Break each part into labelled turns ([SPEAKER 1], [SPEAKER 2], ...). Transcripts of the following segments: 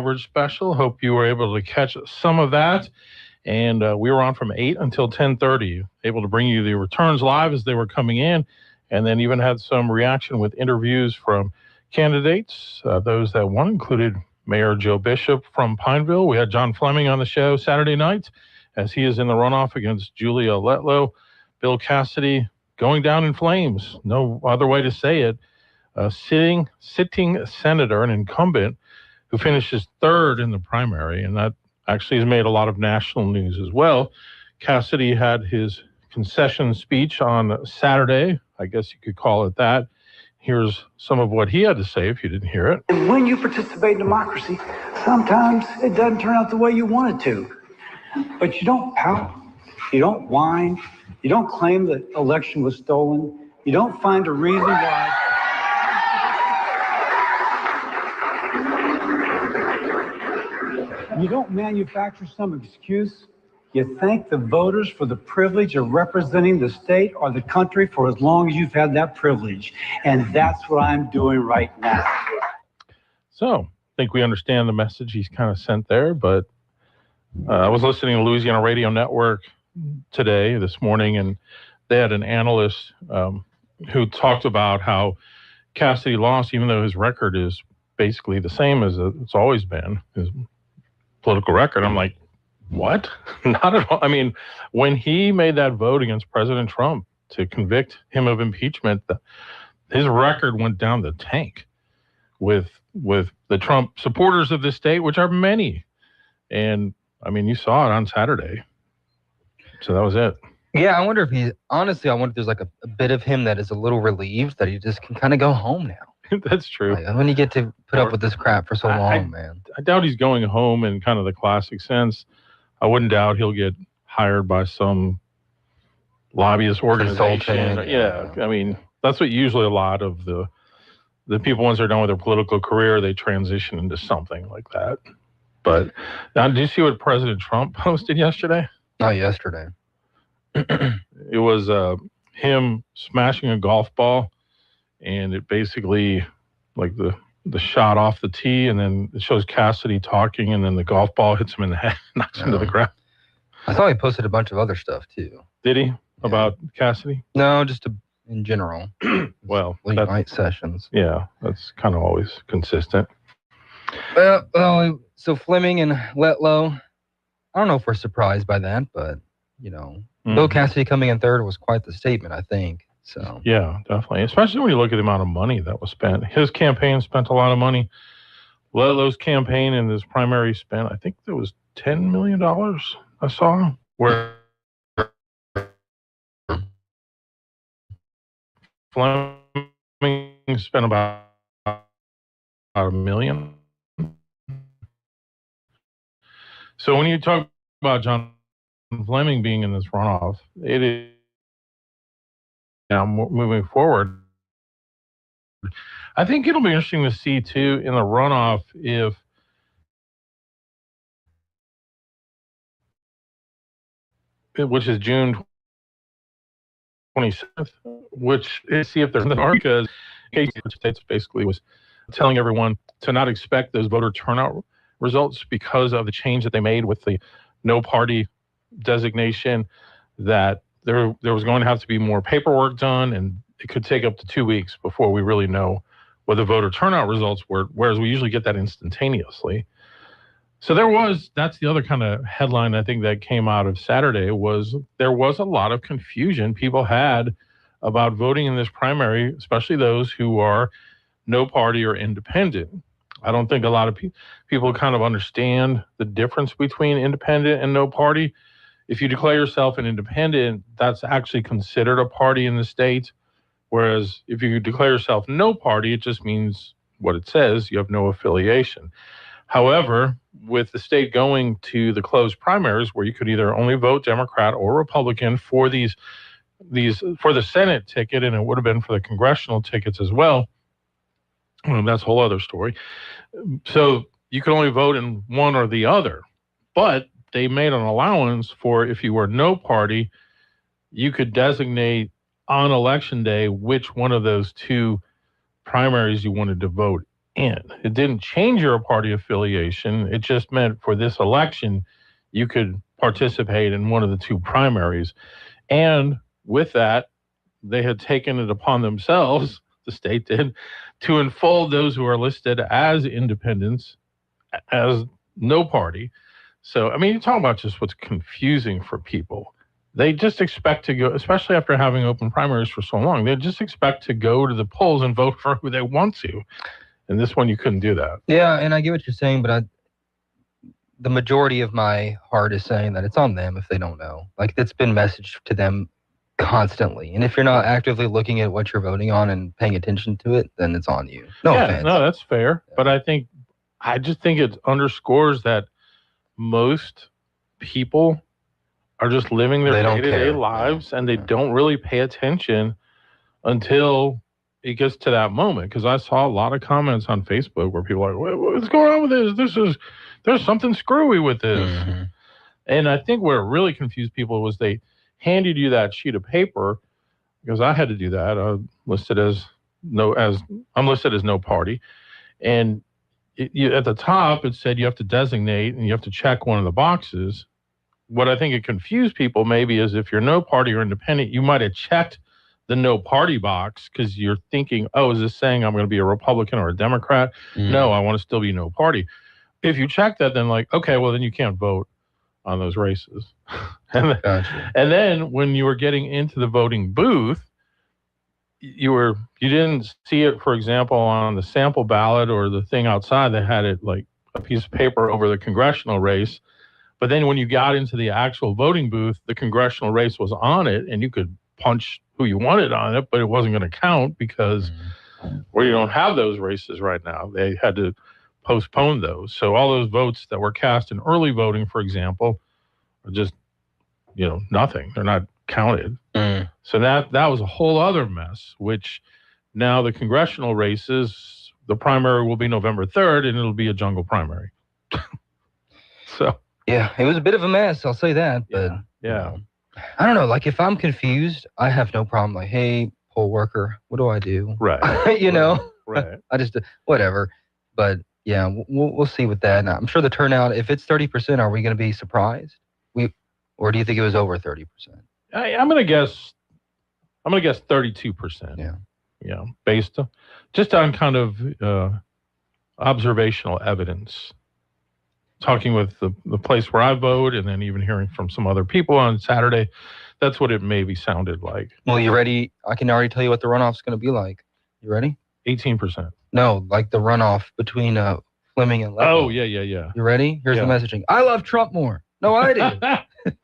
[SPEAKER 1] coverage special. Hope you were able to catch some of that. And we were on from 8 until 10:30, able to bring you the returns live as they were coming in, and then even had some reaction with interviews from candidates. Those that won included Mayor Joe Bishop from Pineville. We had John Fleming on the show Saturday night as he is in the runoff against Julia Letlow. Bill Cassidy going down in flames. No other way to say it. Sitting senator, an incumbent, who finishes third in the primary, and that actually has made a lot of national news as well. Cassidy had his concession speech on Saturday. I guess you could call it that. Here's some of what he had to say if you didn't hear it.
[SPEAKER 2] And when you participate in democracy, sometimes it doesn't turn out the way you want it to. But you don't pout, you don't whine, you don't claim the election was stolen, you don't find a reason why. You don't manufacture some excuse. You thank the voters for the privilege of representing the state or the country for as long as you've had that privilege. And that's what I'm doing right now.
[SPEAKER 1] So I think we understand the message he's kind of sent there, but I was listening to Louisiana Radio Network this morning, and they had an analyst who talked about how Cassidy lost, even though his record is basically the same as it's always been, his political record. I'm like, what? Not at all. I mean, when he made that vote against President Trump to convict him of impeachment, his record went down the tank with the Trump supporters of this state, which are many. And I mean, you saw it on Saturday. So that was it.
[SPEAKER 3] Yeah, I wonder if there's like a bit of him that is a little relieved that he just can kind of go home now.
[SPEAKER 1] That's true.
[SPEAKER 3] Like, when you get to put up with this crap for so long, man.
[SPEAKER 1] I doubt he's going home in kind of the classic sense. I wouldn't doubt he'll get hired by some lobbyist organization. Yeah, I mean, that's what usually a lot of the people, once they're done with their political career, they transition into something like that. But now, did you see what President Trump posted yesterday?
[SPEAKER 3] Not yesterday.
[SPEAKER 1] It was him smashing a golf ball, and it basically, like the shot off the tee, and then it shows Cassidy talking, and then the golf ball hits him in the head, knocks him to the ground.
[SPEAKER 3] I thought he posted a bunch of other stuff too.
[SPEAKER 1] Did he? Yeah. About Cassidy?
[SPEAKER 3] No, just in general.
[SPEAKER 1] Well,
[SPEAKER 3] late night sessions.
[SPEAKER 1] Yeah, that's kind of always consistent.
[SPEAKER 3] Well, so Fleming and Letlow, I don't know if we're surprised by that, but, you know, Bill Cassidy coming in third was quite the statement, I think. So
[SPEAKER 1] yeah, definitely. Especially when you look at the amount of money that was spent. His campaign spent a lot of money. Letlow's campaign in his primary spent, I think there was $10 million I saw. Where Fleming spent about $1 million. So when you talk about John Fleming being in this runoff, it is now moving forward. I think it'll be interesting to see too in the runoff which is June 27th, which is see if there's because Casey States basically was telling everyone to not expect those voter turnout results because of the change that they made with the no party designation, that there was going to have to be more paperwork done, and it could take up to 2 weeks before we really know what the voter turnout results were, whereas we usually get that instantaneously. So that's the other kind of headline I think that came out of Saturday, was there was a lot of confusion people had about voting in this primary, especially those who are no party or independent. I don't think a lot of people kind of understand the difference between independent and no party. If you declare yourself an independent, that's actually considered a party in the state. Whereas if you declare yourself no party, it just means what it says, you have no affiliation. However, with the state going to the closed primaries where you could either only vote Democrat or Republican for these for the Senate ticket, and it would have been for the congressional tickets as well. That's a whole other story. So you could only vote in one or the other, but they made an allowance for if you were no party, you could designate on election day which one of those two primaries you wanted to vote in. It didn't change your party affiliation. It just meant for this election, you could participate in one of the two primaries. And with that, they had taken it upon themselves, the state did, to enfold those who are listed as independents as no party. So, I mean, you're talking about just what's confusing for people. They just expect to go, especially after having open primaries for so long, they just expect to go to the polls and vote for who they want to. And this one, you couldn't do that.
[SPEAKER 3] Yeah, and I get what you're saying, but the majority of my heart is saying that it's on them if they don't know. Like, it's been messaged to them constantly. And if you're not actively looking at what you're voting on and paying attention to it, then it's on you. No offense.
[SPEAKER 1] No, that's fair. Yeah. But I just think it underscores that most people are just living their day-to-day lives, and they don't really pay attention until it gets to that moment. Because I saw a lot of comments on Facebook where people are like, what's going on with this? There's something screwy with this. Mm-hmm. And I think where it really confused people was they handed you that sheet of paper, because I had to do that. I'm listed as no party. And at the top, it said you have to designate and you have to check one of the boxes. What I think it confused people maybe is if you're no party or independent, you might have checked the no party box because you're thinking, oh, is this saying I'm going to be a Republican or a Democrat? No, I want to still be no party. If you check that, then like, okay, well, then you can't vote on those races. And then when you were getting into the voting booth, you didn't see it, for example, on the sample ballot or the thing outside that had it like a piece of paper over the congressional race. But then when you got into the actual voting booth, the congressional race was on it and you could punch who you wanted on it, but it wasn't going to count because we don't have those races right now. They had to postpone those. So all those votes that were cast in early voting, for example, are just, nothing. They're not counted. So that was a whole other mess, which now the congressional races, the primary will be November 3rd, and it'll be a jungle primary. So.
[SPEAKER 3] Yeah, it was a bit of a mess, I'll say that. But
[SPEAKER 1] yeah.
[SPEAKER 3] I don't know, like if I'm confused, I have no problem. Like, hey, poll worker, what do I do?
[SPEAKER 1] Right.
[SPEAKER 3] Right. I just, whatever. But yeah, we'll see with that. And I'm sure the turnout, if it's 30%, are we going to be surprised? Or do you think it was over 30%?
[SPEAKER 1] I'm going to guess 32%.
[SPEAKER 3] Yeah.
[SPEAKER 1] Yeah. Based just on kind of observational evidence. Talking with the place where I vote and then even hearing from some other people on Saturday, that's what it maybe sounded like.
[SPEAKER 3] Well, you ready? I can already tell you what the runoff's going to be like. You ready?
[SPEAKER 1] 18%.
[SPEAKER 3] No, like the runoff between Fleming and Letlow.
[SPEAKER 1] Oh, yeah.
[SPEAKER 3] You ready? Here's the messaging. I love Trump more. No, I do.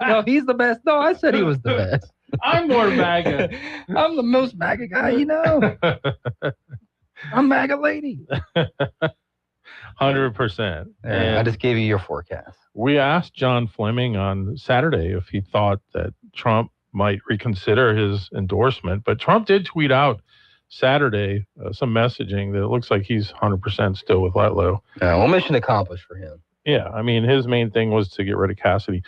[SPEAKER 3] No, he's the best. No, I said he was the best.
[SPEAKER 1] I'm more MAGA.
[SPEAKER 3] I'm the most MAGA guy you know. I'm MAGA lady.
[SPEAKER 1] 100%.
[SPEAKER 3] I just gave you your forecast.
[SPEAKER 1] We asked John Fleming on Saturday if he thought that Trump might reconsider his endorsement, but Trump did tweet out Saturday some messaging that it looks like he's 100% still with Letlow.
[SPEAKER 3] Yeah, well, mission accomplished for him.
[SPEAKER 1] Yeah, I mean, his main thing was to get rid of Cassidy.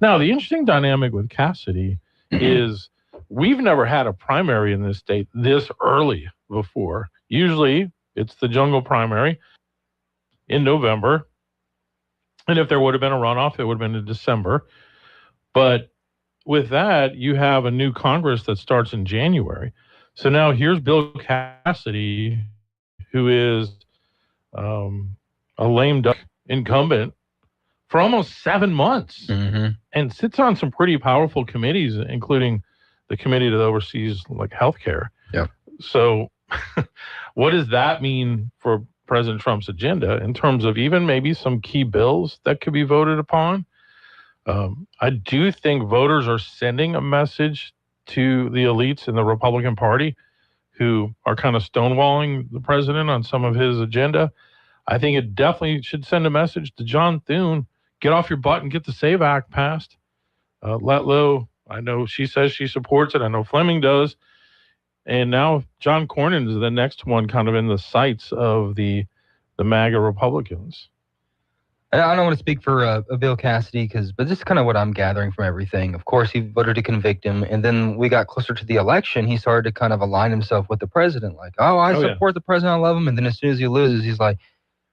[SPEAKER 1] Now, the interesting dynamic with Cassidy is we've never had a primary in this state this early before. Usually, it's the jungle primary in November. And if there would have been a runoff, it would have been in December. But with that, you have a new Congress that starts in January. So now here's Bill Cassidy, who is a lame duck incumbent for almost 7 months and sits on some pretty powerful committees, including the committee that oversees like healthcare.
[SPEAKER 3] Yeah.
[SPEAKER 1] So what does that mean for President Trump's agenda in terms of even maybe some key bills that could be voted upon? I do think voters are sending a message to the elites in the Republican Party who are kind of stonewalling the president on some of his agenda. I think it definitely should send a message to John Thune. Get off your butt and get the SAVE Act passed. Letlow, I know she says she supports it. I know Fleming does. And now John Cornyn is the next one kind of in the sights of the MAGA Republicans.
[SPEAKER 3] And I don't want to speak for Bill Cassidy, but this is kind of what I'm gathering from everything. Of course, he voted to convict him, and then we got closer to the election. He started to kind of align himself with the president, like, "Oh, I support the president, I love him." And then as soon as he loses, he's like,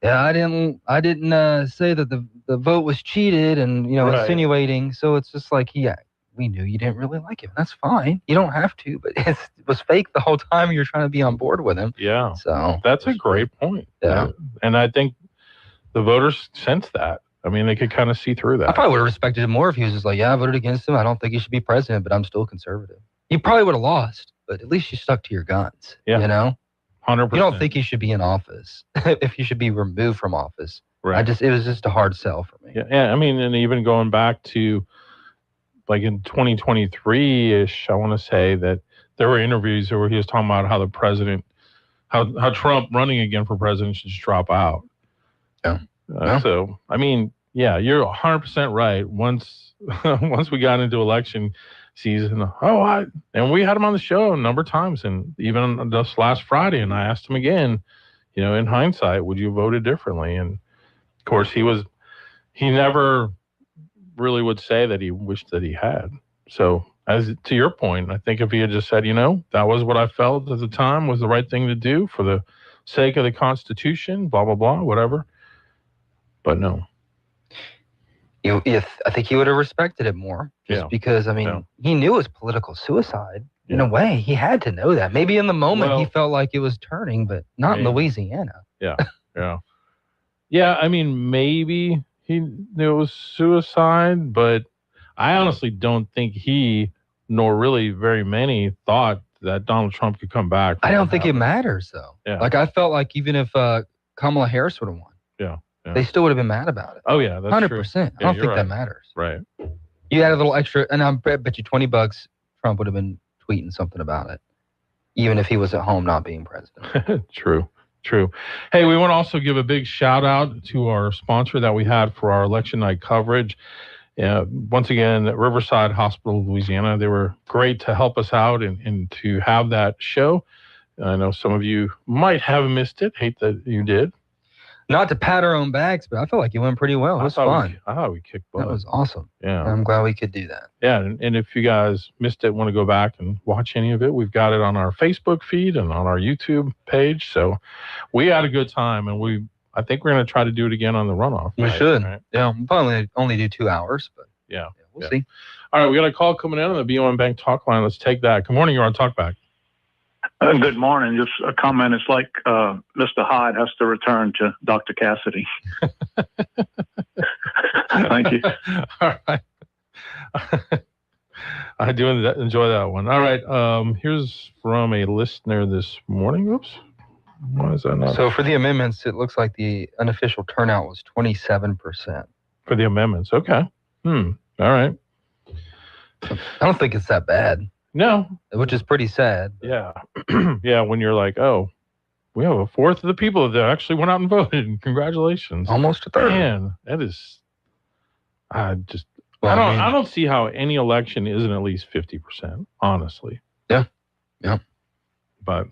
[SPEAKER 3] "Yeah, I didn't say that the vote was cheated," and insinuating. So it's just like, we knew you didn't really like him. That's fine. You don't have to, but it was fake the whole time. You're trying to be on board with him.
[SPEAKER 1] Yeah.
[SPEAKER 3] So
[SPEAKER 1] that's a great point.
[SPEAKER 3] Yeah.
[SPEAKER 1] And I think the voters sense that. I mean, they could kind of see through that.
[SPEAKER 3] I probably would have respected him more if he was just like, "Yeah, I voted against him. I don't think he should be president, but I'm still conservative." You probably would have lost, but at least you stuck to your guns.
[SPEAKER 1] Yeah.
[SPEAKER 3] 100%. You don't think he should be in office if he should be removed from office.
[SPEAKER 1] Right.
[SPEAKER 3] It was just a hard sell for me.
[SPEAKER 1] Yeah. I mean, and even going back to like in 2023-ish, I want to say that there were interviews where he was talking about how the president, how Trump running again for president should just drop out.
[SPEAKER 3] Yeah.
[SPEAKER 1] So, I mean, yeah, you're 100% right. Once we got into election season, and we had him on the show a number of times, and even just last Friday, and I asked him again, in hindsight, would you have voted differently? And of course, he never really would say that he wished that he had. So, as to your point, I think if he had just said, that was what I felt at the time was the right thing to do for the sake of the Constitution, blah, blah, blah, whatever. But no.
[SPEAKER 3] I think he would have respected it more. Because, he knew it was political suicide. In a way, he had to know that. Maybe in the moment he felt like it was turning, but not in Louisiana.
[SPEAKER 1] Yeah. Yeah, I mean, maybe he knew it was suicide, but I honestly don't think he, nor really very many, thought that Donald Trump could come back.
[SPEAKER 3] I don't think it matters, though.
[SPEAKER 1] Yeah.
[SPEAKER 3] Like, I felt like even if Kamala Harris would have won, they still would have been mad about it.
[SPEAKER 1] Oh, yeah, that's
[SPEAKER 3] 100%.
[SPEAKER 1] true.
[SPEAKER 3] I don't think that matters.
[SPEAKER 1] Right.
[SPEAKER 3] You add a little extra, and I bet you $20 Trump would have been tweeting something about it, even if he was at home not being president.
[SPEAKER 1] True. Hey, we want to also give a big shout out to our sponsor that we had for our election night coverage. Once again, Riverside Hospital, Louisiana. They were great to help us out and to have that show. I know some of you might have missed it. Hate that you did.
[SPEAKER 3] Not to pat our own backs, but I felt like it went pretty well. It was fun.
[SPEAKER 1] I thought we kicked butt.
[SPEAKER 3] That was awesome.
[SPEAKER 1] Yeah.
[SPEAKER 3] I'm glad we could do that.
[SPEAKER 1] Yeah, and if you guys missed it, want to go back and watch any of it, we've got it on our Facebook feed and on our YouTube page. So we had a good time, and I think we're going to try to do it again on the runoff.
[SPEAKER 3] We should. Right? Yeah, we'll probably only do 2 hours, but we'll see.
[SPEAKER 1] All right, we got a call coming in on the BOM Bank talk line. Let's take that. Good morning. You're on Talkback.
[SPEAKER 4] Good morning. Just a comment. It's like Mr. Hyde has to return to Dr. Cassidy. Thank you.
[SPEAKER 1] All right. I do enjoy that one. All right. Here's from a listener this morning. Oops. Why is that not?
[SPEAKER 3] So for the amendments, it looks like the unofficial turnout was 27%.
[SPEAKER 1] For the amendments. Okay. All right.
[SPEAKER 3] I don't think it's that bad.
[SPEAKER 1] No.
[SPEAKER 3] Which is pretty sad.
[SPEAKER 1] Yeah. Yeah, when you're like, oh, we have a fourth of the people that actually went out and voted. Congratulations.
[SPEAKER 3] Almost a third.
[SPEAKER 1] Man, that is, I don't see how any election isn't at least 50%, honestly.
[SPEAKER 3] Yeah.
[SPEAKER 1] But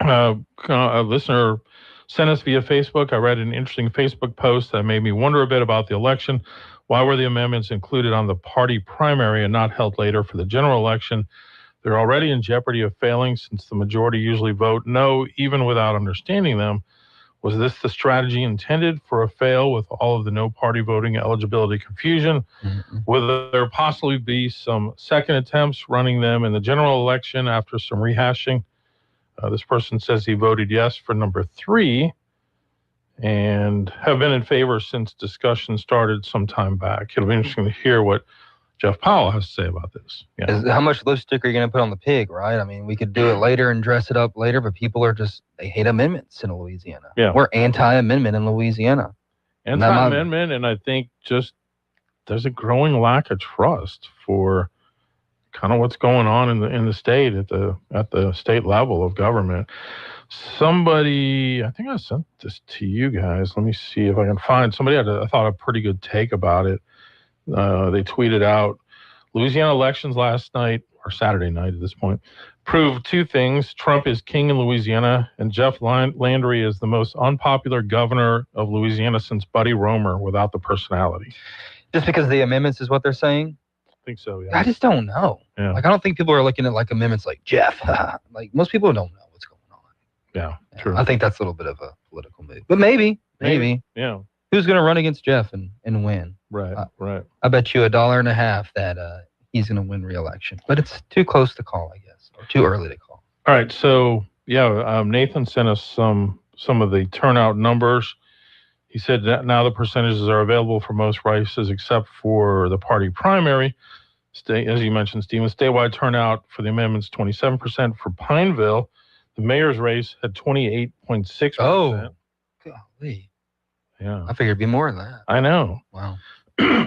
[SPEAKER 1] a listener sent us via Facebook. I read an interesting Facebook post that made me wonder a bit about the election. Why were the amendments included on the party primary and not held later for the general election? They're already in jeopardy of failing since the majority usually vote no, even without understanding them. Was this the strategy intended for a fail with all of the no party voting eligibility confusion?
[SPEAKER 3] Mm-hmm.
[SPEAKER 1] Will there possibly be some second attempts running them in the general election after some rehashing? This person says he voted yes for number 3 and have been in favor since discussion started some time back. It'll be interesting to hear what Jeff Powell has to say about this. Yeah.
[SPEAKER 3] How much lipstick are you going to put on the pig, right? I mean, we could do it later and dress it up later, but people are they hate amendments in Louisiana.
[SPEAKER 1] Yeah.
[SPEAKER 3] We're anti-amendment in Louisiana.
[SPEAKER 1] Anti-amendment, and I think just there's a growing lack of trust for kind of what's going on in the state at the state level of government. Somebody, I think I sent this to you guys. Let me see if I can find somebody had I thought a pretty good take about it. They tweeted out, Louisiana elections last night or Saturday night at this point, proved two things. Trump is king in Louisiana, and Jeff Landry is the most unpopular governor of Louisiana since Buddy Roemer without the personality.
[SPEAKER 3] Just because the amendments is what they're saying?
[SPEAKER 1] I think so, yeah.
[SPEAKER 3] I just don't know.
[SPEAKER 1] Yeah.
[SPEAKER 3] Like, I don't think people are looking at like amendments like Jeff. Like, most people don't know what's going on.
[SPEAKER 1] Yeah, true.
[SPEAKER 3] I think that's a little bit of a political move. But maybe.
[SPEAKER 1] Yeah,
[SPEAKER 3] Who's going to run against Jeff and win?
[SPEAKER 1] right.
[SPEAKER 3] I bet you $1.50 that he's going to win re-election. But it's too close to call, I guess, or too early to call.
[SPEAKER 1] All right, so yeah, Nathan sent us some of the turnout numbers. He said that now the percentages are available for most races except for the party primary. As you mentioned, Stephen, statewide turnout for the amendments 27%. For Pineville, the mayor's race had 28.6%.
[SPEAKER 3] Oh, golly.
[SPEAKER 1] Yeah,
[SPEAKER 3] I figured it'd be more than that.
[SPEAKER 1] I know.
[SPEAKER 3] Wow.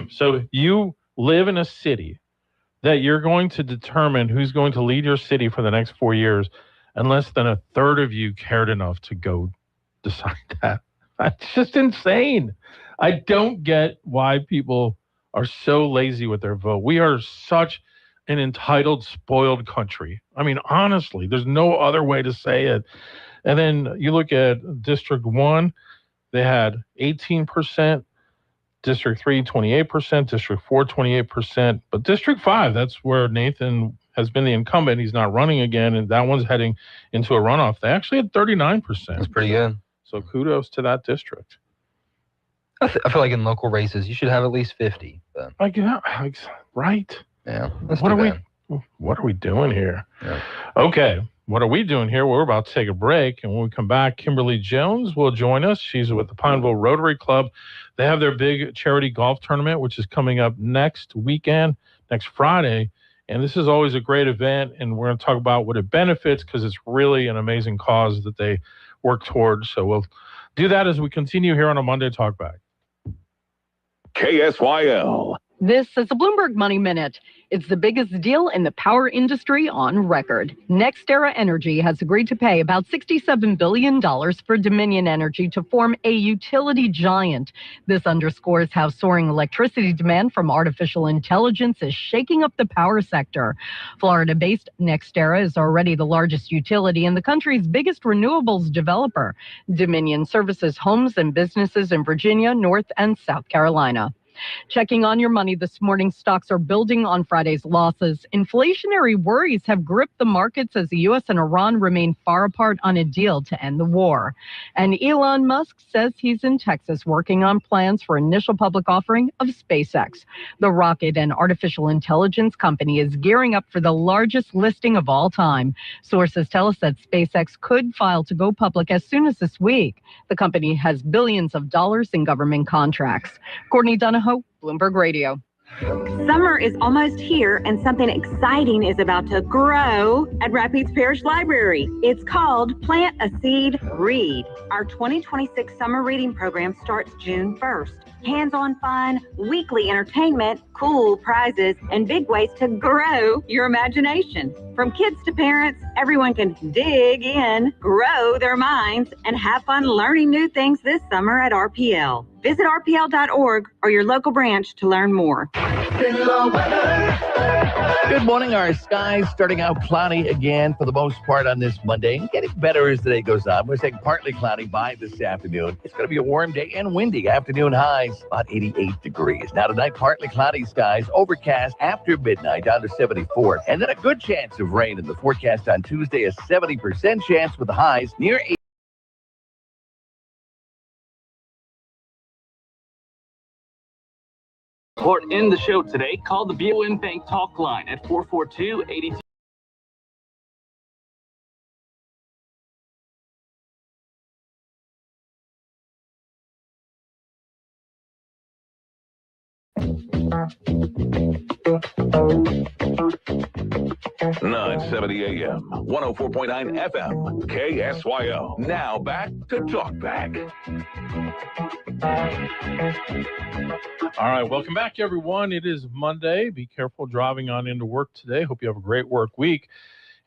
[SPEAKER 1] So you live in a city that you're going to determine who's going to lead your city for the next 4 years, and less than a third of you cared enough to go decide that. That's just insane. I don't get why people are so lazy with their vote. We are such an entitled, spoiled country. I mean, honestly, there's no other way to say it. And then you look at District 1, they had 18%, District 3, 28%, District 4, 28%. But District 5, that's where Nathan has been the incumbent. He's not running again, and that one's heading into a runoff. They actually had 39%.
[SPEAKER 3] That's pretty good.
[SPEAKER 1] So kudos to that district.
[SPEAKER 3] I feel like in local races, you should have at least 50. But
[SPEAKER 1] Right?
[SPEAKER 3] yeah.
[SPEAKER 1] What are we doing here?
[SPEAKER 3] Yeah.
[SPEAKER 1] Okay. What are we doing here? We're about to take a break. And when we come back, Kimberly Jones will join us. She's with the Pineville Rotary Club. They have their big charity golf tournament, which is coming up next weekend, next Friday. And this is always a great event. And we're going to talk about what it benefits because it's really an amazing cause that they work towards. So we'll do that as we continue here on a Monday Talkback.
[SPEAKER 5] KSYL.
[SPEAKER 6] This is a Bloomberg Money Minute. It's the biggest deal in the power industry on record. NextEra Energy has agreed to pay about $67 billion for Dominion Energy to form a utility giant. This underscores how soaring electricity demand from artificial intelligence is shaking up the power sector. Florida-based NextEra is already the largest utility and the country's biggest renewables developer. Dominion services homes and businesses in Virginia, North and South Carolina. Checking on your money this morning, stocks are building on Friday's losses. Inflationary worries have gripped the markets as the U.S. and Iran remain far apart on a deal to end the war. And Elon Musk says he's in Texas working on plans for initial public offering of SpaceX. The rocket and artificial intelligence company is gearing up for the largest listing of all time. Sources tell us that SpaceX could file to go public as soon as this week. The company has billions of dollars in government contracts. Courtney Donahoe, Bloomberg Radio.
[SPEAKER 7] Summer is almost here and something exciting is about to grow at Rapides Parish Library. It's called Plant a Seed, Read. Our 2026 summer reading program starts June 1st. Hands-on fun, weekly entertainment, cool prizes, and big ways to grow your imagination. From kids to parents, everyone can dig in, grow their minds, and have fun learning new things this summer at RPL. Visit rpl.org or your local branch to learn more.
[SPEAKER 5] Good morning. Our skies starting out cloudy again for the most part on this Monday. Getting better as the day goes on. We're saying partly cloudy by this afternoon. It's going to be a warm day and windy. Afternoon highs about 88 degrees. Now tonight, partly cloudy skies, overcast after midnight down to 74. And then a good chance of rain in the forecast on Tuesday, a 70% chance with the highs near 80.
[SPEAKER 8] Support in the show today. Call the BOM Bank talk line at 442-82.
[SPEAKER 5] .970 AM, 104.9 FM, KSYO. Now back to Talkback.
[SPEAKER 1] All right, welcome back, everyone. It is Monday. Be careful driving on into work today. Hope you have a great work week.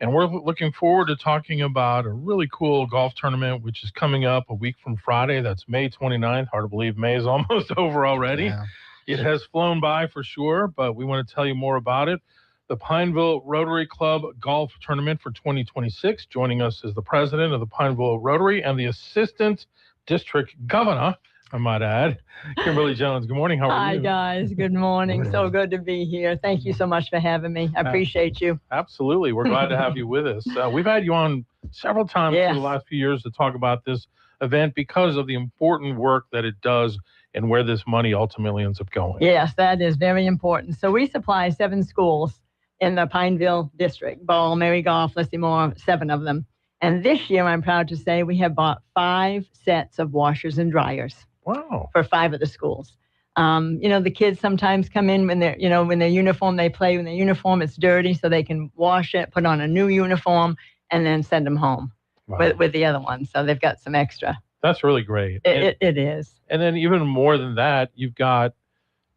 [SPEAKER 1] And we're looking forward to talking about a really cool golf tournament, which is coming up a week from Friday. That's May 29th. Hard to believe May is almost over already.
[SPEAKER 3] Yeah.
[SPEAKER 1] It has flown by for sure, but we want to tell you more about it. the Pineville Rotary Club Golf Tournament for 2026. Joining us is the president of the Pineville Rotary and the assistant district governor, I might add, Kimberly Jones. Good morning. How are
[SPEAKER 9] Hi,
[SPEAKER 1] you?
[SPEAKER 9] guys. Good morning. So good to be here. Thank you so much for having me. I appreciate you.
[SPEAKER 1] Absolutely. We're glad to have you with us. We've had you on several times
[SPEAKER 9] Yes.
[SPEAKER 1] for the last few years to talk about this event because of the important work that it does and where this money ultimately ends up going.
[SPEAKER 9] Yes, that is very important. So we supply 7 schools in the Pineville district, Ball, Mary Golf, Leslie Moore, 7 of them. And this year, I'm proud to say we have bought 5 sets of washers and dryers.
[SPEAKER 1] Wow.
[SPEAKER 9] For 5 of the schools. The kids sometimes come in when they're, when their uniform, they play when their uniform is dirty, so they can wash it, put on a new uniform, and then send them home with the other ones. So they've got some extra.
[SPEAKER 1] That's really great.
[SPEAKER 9] It is.
[SPEAKER 1] And then even more than that, you've got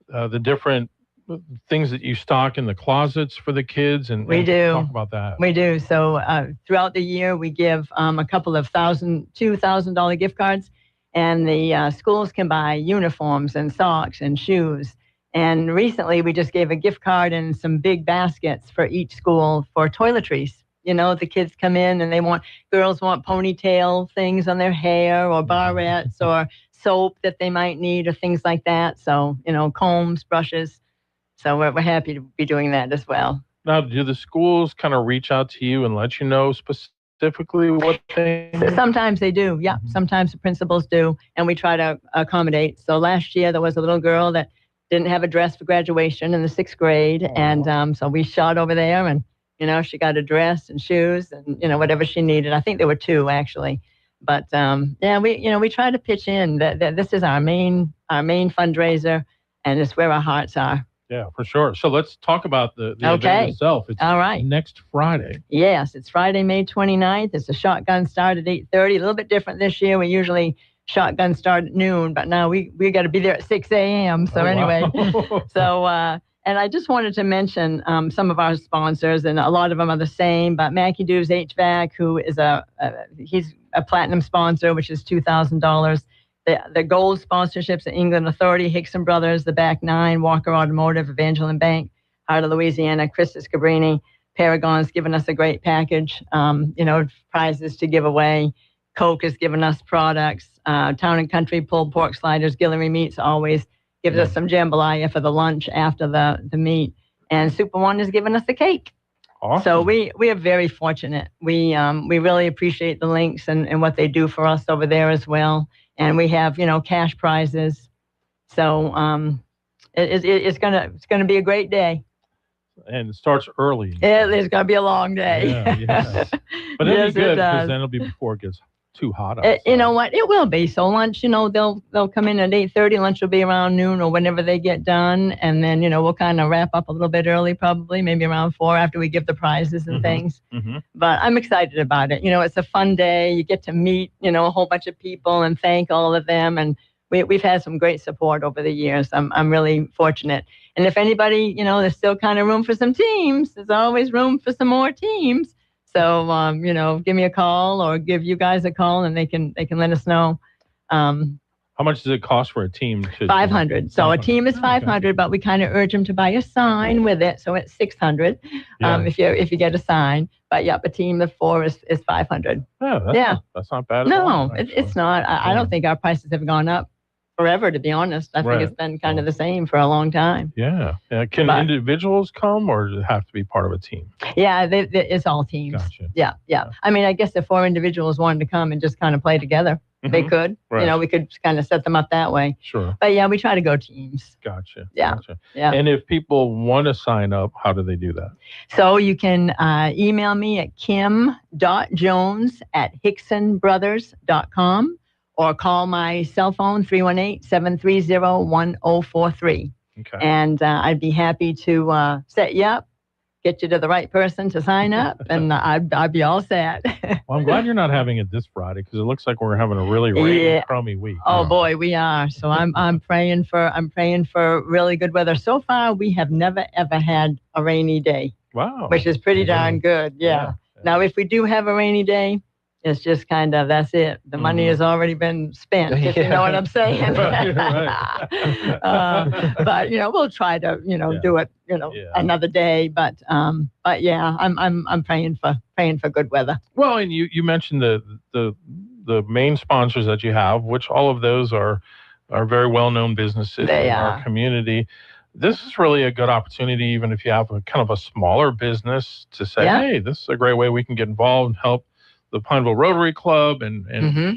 [SPEAKER 1] the different things that you stock in the closets for the kids. And
[SPEAKER 9] We do.
[SPEAKER 1] Talk about that.
[SPEAKER 9] We do. So throughout the year, we give a couple of $2,000 gift cards. And the schools can buy uniforms and socks and shoes. And recently, we just gave a gift card and some big baskets for each school for toiletries. The kids come in and girls want ponytail things on their hair or barrettes or soap that they might need or things like that. So, combs, brushes. So we're happy to be doing that as well.
[SPEAKER 1] Now, do the schools kind of reach out to you and let you know specifically what they need?
[SPEAKER 9] Sometimes they do. Yeah. Sometimes the principals do. And we try to accommodate. So last year there was a little girl that didn't have a dress for graduation in the 6th grade.
[SPEAKER 1] Aww.
[SPEAKER 9] And so we shot over there and, she got a dress and shoes and, whatever she needed. I think there were 2 actually. But we try to pitch in that this is our main fundraiser and it's where our hearts are.
[SPEAKER 1] Yeah, for sure. So let's talk about the event itself. It's
[SPEAKER 9] all right.
[SPEAKER 1] Next Friday.
[SPEAKER 9] Yes, it's Friday, May 29th. It's a shotgun start at 8:30. A little bit different this year. We usually shotgun start at noon, but now we got to be there at 6 a.m. So anyway, and I just wanted to mention some of our sponsors, and a lot of them are the same. But Mackey Dews HVAC, who is he's a platinum sponsor, which is $2,000. The gold sponsorships at England Authority, Hickson Brothers, the Back Nine, Walker Automotive, Evangeline Bank, Heart of Louisiana, Christus Cabrini, Paragon's given us a great package, prizes to give away. Coke has given us products. Town and Country pulled pork sliders, Guillory Meats always gives us some jambalaya for the lunch after the meat. And Super One has given us a cake.
[SPEAKER 1] Awesome.
[SPEAKER 9] So we are very fortunate. We really appreciate the links and what they do for us over there as well. And we have, cash prizes. So it's gonna be a great day.
[SPEAKER 1] And it starts early.
[SPEAKER 9] It's gonna be a long day.
[SPEAKER 1] Yeah. But it'll
[SPEAKER 9] Yes,
[SPEAKER 1] be good
[SPEAKER 9] it does.
[SPEAKER 1] because then it'll be before it gets too hot outside.
[SPEAKER 9] You know what? It will be. So lunch, they'll come in at 8:30. Lunch will be around noon or whenever they get done. And then, we'll kind of wrap up a little bit early, probably maybe around 4 after we give the prizes and things.
[SPEAKER 1] Mm-hmm.
[SPEAKER 9] But I'm excited about it. It's a fun day. You get to meet, a whole bunch of people and thank all of them. And we've had some great support over the years. I'm really fortunate. And if anybody, there's still kind of room for some teams. There's always room for some more teams. So, give me a call or give you guys a call and they can let us know.
[SPEAKER 1] How much does it cost for a team?
[SPEAKER 9] $500. So a team is $500, but we kind of urge them to buy a sign with it. So it's $600 if you get a sign. But a team of 4 is $500.
[SPEAKER 1] Yeah, that's not bad at
[SPEAKER 9] No,
[SPEAKER 1] all.
[SPEAKER 9] it's not. I don't think our prices have gone up forever, to be honest. I think it's been kind of the same for a long time.
[SPEAKER 1] Yeah. Can individuals come or does it have to be part of a team?
[SPEAKER 9] Yeah, it's all teams.
[SPEAKER 1] Gotcha.
[SPEAKER 9] Yeah. I mean, I guess if 4 individuals wanted to come and just kind of play together, they could.
[SPEAKER 1] Right.
[SPEAKER 9] We could kind of set them up that way.
[SPEAKER 1] Sure.
[SPEAKER 9] But we try to go teams.
[SPEAKER 1] Gotcha.
[SPEAKER 9] Yeah.
[SPEAKER 1] Gotcha.
[SPEAKER 9] Yeah.
[SPEAKER 1] And if people want to sign up, how do they do that?
[SPEAKER 9] So you can email me at kim.jones@hicksonbrothers.com or call my cell phone 318-730-1043.
[SPEAKER 1] Okay.
[SPEAKER 9] And I'd be happy to set you up, get you to the right person to sign up, and I'd be all set.
[SPEAKER 1] Well, I'm glad you're not having it this Friday because it looks like we're having a really rainy, crummy week.
[SPEAKER 9] Oh boy, we are. So I'm praying for really good weather. So far, we have never ever had a rainy day.
[SPEAKER 1] Wow.
[SPEAKER 9] Which is pretty darn good. Yeah. Now, if we do have a rainy day, It's just kind of, that's it. The money has already been spent, if you know what I'm saying. But, we'll try to, do it, another day. But yeah, I'm praying for good weather.
[SPEAKER 1] Well, and you mentioned the main sponsors that you have, which all of those are very well-known businesses in our community. This is really a good opportunity, even if you have a kind of a smaller business, to say, hey, this is a great way we can get involved and help the Pineville Rotary Club and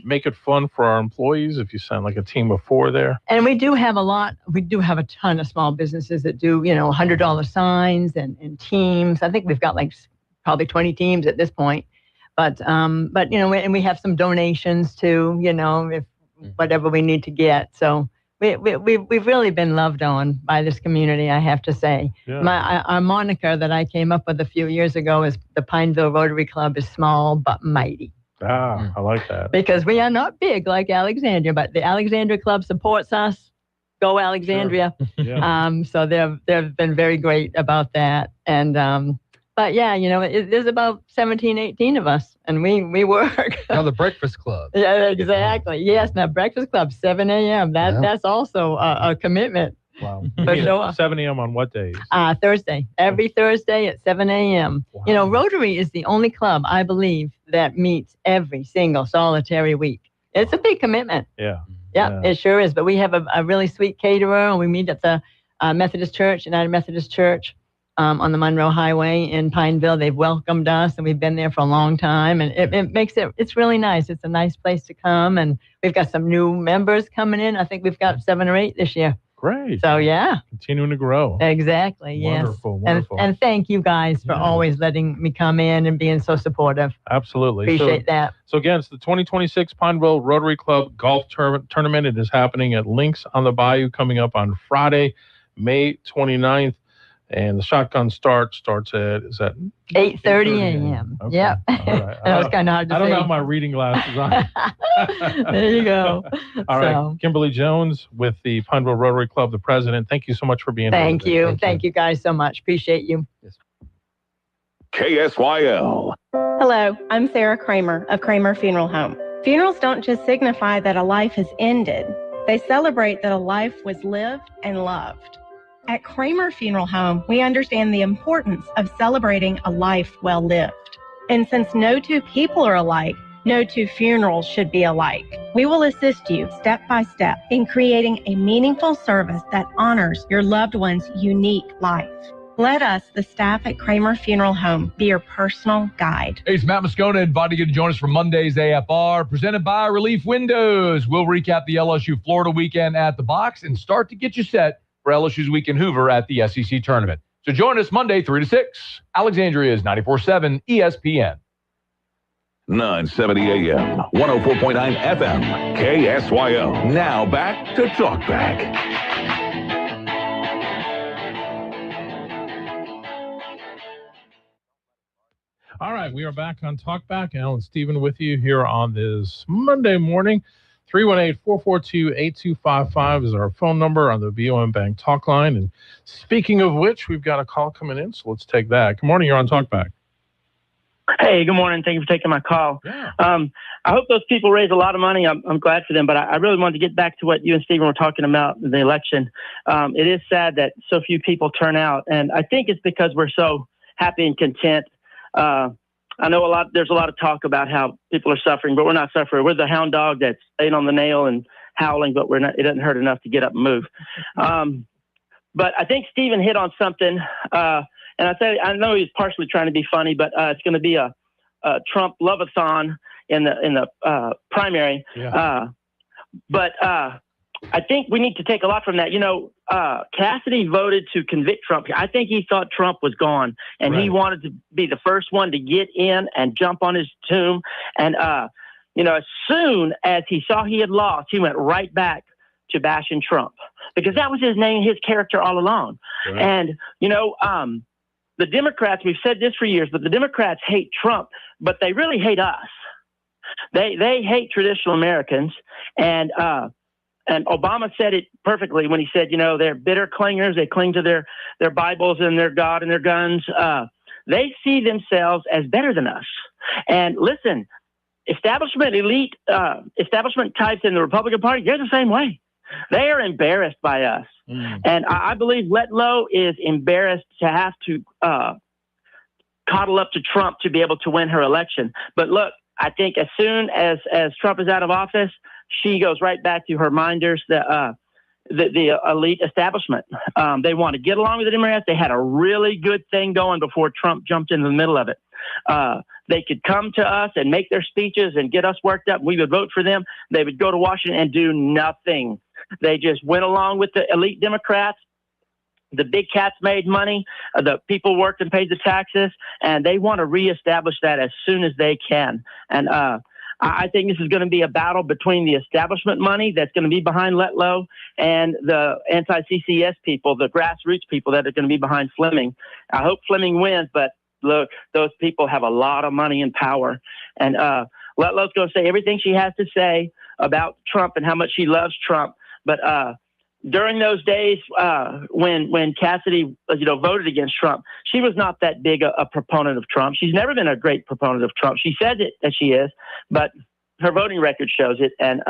[SPEAKER 1] make it fun for our employees if you send like a team of 4 there.
[SPEAKER 9] And we do have a ton of small businesses that do, $100 signs and teams. I think we've got like probably 20 teams at this point. But and we have some donations too, if whatever we need to get. So we've really been loved on by this community, I have to say. Yeah. Our moniker that I came up with a few years ago is the Pineville Rotary Club is small but mighty.
[SPEAKER 1] I like that.
[SPEAKER 9] Because we are not big like Alexandria, but the Alexandria Club supports us. Go Alexandria. Sure. Yeah. So they've been very great about that. And but yeah, there's about 17, 18 of us, and we work.
[SPEAKER 3] Now the Breakfast Club.
[SPEAKER 9] Yeah, exactly. Yes, now Breakfast Club, 7 a.m. That's also a commitment.
[SPEAKER 1] Wow.
[SPEAKER 9] For sure.
[SPEAKER 1] 7 a.m. on what days?
[SPEAKER 9] Thursday. Every Thursday at 7 a.m. Wow. Rotary is the only club, I believe, that meets every single solitary week. It's a big commitment.
[SPEAKER 1] Yeah.
[SPEAKER 9] Yeah, it sure is. But we have a really sweet caterer, and we meet at the Methodist Church, United Methodist Church. On the Monroe Highway in Pineville. They've welcomed us, and we've been there for a long time, and it makes it's really nice. It's a nice place to come, and we've got some new members coming in. I think we've got 7 or 8 this year.
[SPEAKER 1] Great.
[SPEAKER 9] So yeah.
[SPEAKER 1] Continuing to grow.
[SPEAKER 9] Exactly.
[SPEAKER 1] Wonderful,
[SPEAKER 9] yes.
[SPEAKER 1] Wonderful.
[SPEAKER 9] And thank you guys for always letting me come in and being so supportive.
[SPEAKER 1] Absolutely.
[SPEAKER 9] Appreciate that.
[SPEAKER 1] So again, it's the 2026 Pineville Rotary Club Golf Tournament. It is happening at Links on the Bayou coming up on Friday, May 29th. And the shotgun starts at, is that
[SPEAKER 9] 8:30 a.m.
[SPEAKER 1] Okay.
[SPEAKER 9] Yep.
[SPEAKER 1] All right.
[SPEAKER 9] That was kind of hard to
[SPEAKER 1] I don't
[SPEAKER 9] see.
[SPEAKER 1] have my reading glasses on.
[SPEAKER 9] There you go.
[SPEAKER 1] All right. Kimberly Jones with the Pineville Rotary Club, the president. Thank you so much for being here.
[SPEAKER 9] Thank you. Thank you guys so much. Appreciate you.
[SPEAKER 10] KSYL.
[SPEAKER 11] Hello, I'm Sarah Kramer of Kramer Funeral Home. Funerals don't just signify that a life has ended. They celebrate that a life was lived and loved. At Kramer Funeral Home, we understand the importance of celebrating a life well lived. And since no two people are alike, no two funerals should be alike. We will assist you step by step in creating a meaningful service that honors your loved one's unique life. Let us, the staff at Kramer Funeral Home, be your personal guide.
[SPEAKER 12] Hey, it's Matt Moscona inviting you to join us for Monday's AFR, presented by Relief Windows. We'll recap the LSU Florida weekend at the box and start to get you set for LSU's week in Hoover at the SEC tournament. So join us Monday 3 to 6. Alexandria's 94.7 ESPN.
[SPEAKER 10] 970 AM, 104.9 FM, KSYL. Now back to Talkback.
[SPEAKER 1] All right, we are back on Talkback. Alan Stephen with you here on this Monday morning. 318-442-8255 is our phone number on the BOM Bank talk line. And speaking of which, we've got a call coming in, so let's take that. Good morning. You're on Talkback.
[SPEAKER 13] Hey, good morning. Thank you for taking my call.
[SPEAKER 1] Yeah.
[SPEAKER 13] I hope those people raise a lot of money. I'm glad for them, but I really wanted to get back to what you and Stephen were talking about in the election. It is sad that so few people turn out, and I think it's because we're so happy and content. I know there's a lot of talk about how people are suffering, but we're not suffering. We're the hound dog that's staying on the nail and howling, but it doesn't hurt enough to get up and move. But I think Stephen hit on something, and I know he's partially trying to be funny, but it's going to be a Trump love-a-thon in the primary.
[SPEAKER 1] Yeah.
[SPEAKER 13] But I think we need to take a lot from that. Cassidy voted to convict Trump. I think he thought Trump was gone, and he wanted to be the first one to get in and jump on his tomb. And, as soon as he saw he had lost, he went right back to bashing Trump because that was his name, his character all along. Right. And, the Democrats, we've said this for years, but the Democrats hate Trump, but they really hate us. They hate traditional Americans. And Obama said it perfectly when he said, they're bitter clingers. They cling to their Bibles and their God and their guns. They see themselves as better than us. And listen, establishment elite, establishment types in the Republican Party, they're the same way. They are embarrassed by us. And I believe Letlow is embarrassed to have to coddle up to Trump to be able to win her election. But look, I think as soon as Trump is out of office, she goes right back to her minders, the elite establishment. They want to get along with the Democrats. They had a really good thing going before Trump jumped into the middle of it. They could come to us and make their speeches and get us worked up. We would vote for them. They would go to Washington and do nothing. They just went along with the elite Democrats. The big cats made money. The people worked and paid the taxes, and they want to reestablish that as soon as they can. And I think this is going to be a battle between the establishment money that's going to be behind Letlow and the anti-CCS people, the grassroots people that are going to be behind Fleming. I hope Fleming wins, but look, those people have a lot of money and power. And Letlow's going to say everything she has to say about Trump and how much she loves Trump. But during those days when Cassidy, voted against Trump, she was not that big a proponent of Trump. She's never been a great proponent of Trump. She says it that she is, but her voting record shows it. And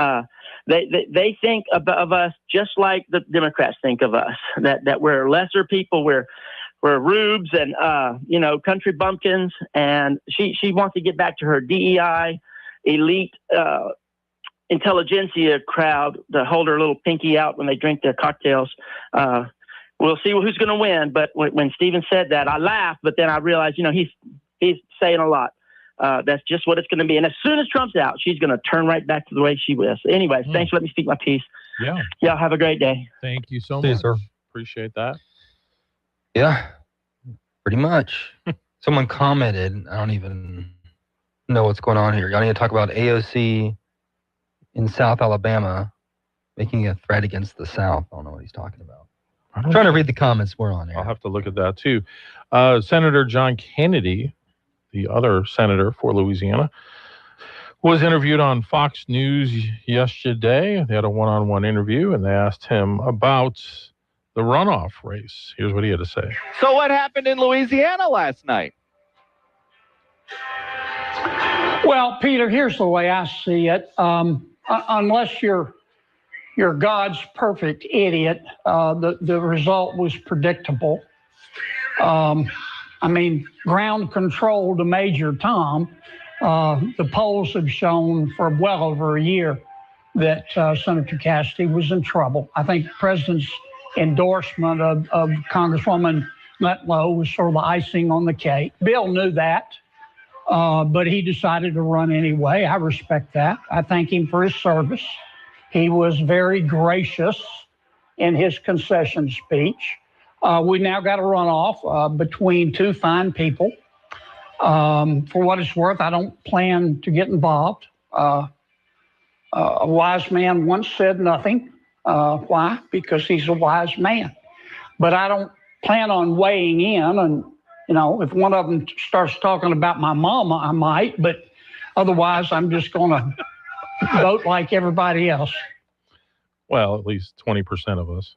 [SPEAKER 13] they think of us just like the Democrats think of us, that we're lesser people, we're rubes and country bumpkins. And she wants to get back to her DEI elite intelligentsia crowd to hold her little pinky out when they drink their cocktails. We'll see who's going to win. But when Stephen said that, I laughed, but then I realized, he's saying a lot. That's just what it's going to be. And as soon as Trump's out, she's going to turn right back to the way she was. Anyways, thanks for letting me speak my piece.
[SPEAKER 1] Yeah.
[SPEAKER 13] Y'all have a great day.
[SPEAKER 1] Thank you so
[SPEAKER 3] See you,
[SPEAKER 1] much.
[SPEAKER 3] sir.
[SPEAKER 1] Appreciate that.
[SPEAKER 3] Yeah, pretty much. Someone commented, I don't even know what's going on here. Y'all need to talk about AOC in South Alabama making a threat against the South. I don't know what he's talking about. I'm trying to read the comments we're on here.
[SPEAKER 1] I'll have to look at that too. Senator John Kennedy, the other senator for Louisiana, was interviewed on Fox News yesterday. They had a one-on-one interview, and they asked him about the runoff race. Here's what he had to say.
[SPEAKER 14] So what happened in Louisiana last night?
[SPEAKER 15] Well, Peter, here's the way I see it. Unless you're God's perfect idiot, the result was predictable. Ground control to Major Tom. The polls have shown for well over a year that Senator Cassidy was in trouble. I think the president's endorsement of Congresswoman Letlow was sort of the icing on the cake. Bill knew that, but he decided to run anyway. I respect that. I thank him for his service. He was very gracious in his concession speech. We now got a runoff between two fine people. For what it's worth, I don't plan to get involved. A wise man once said nothing. Why? Because he's a wise man. But I don't plan on weighing in. And, if one of them starts talking about my mama, I might. But otherwise, I'm just going to vote like everybody else.
[SPEAKER 1] Well, at least 20% of us.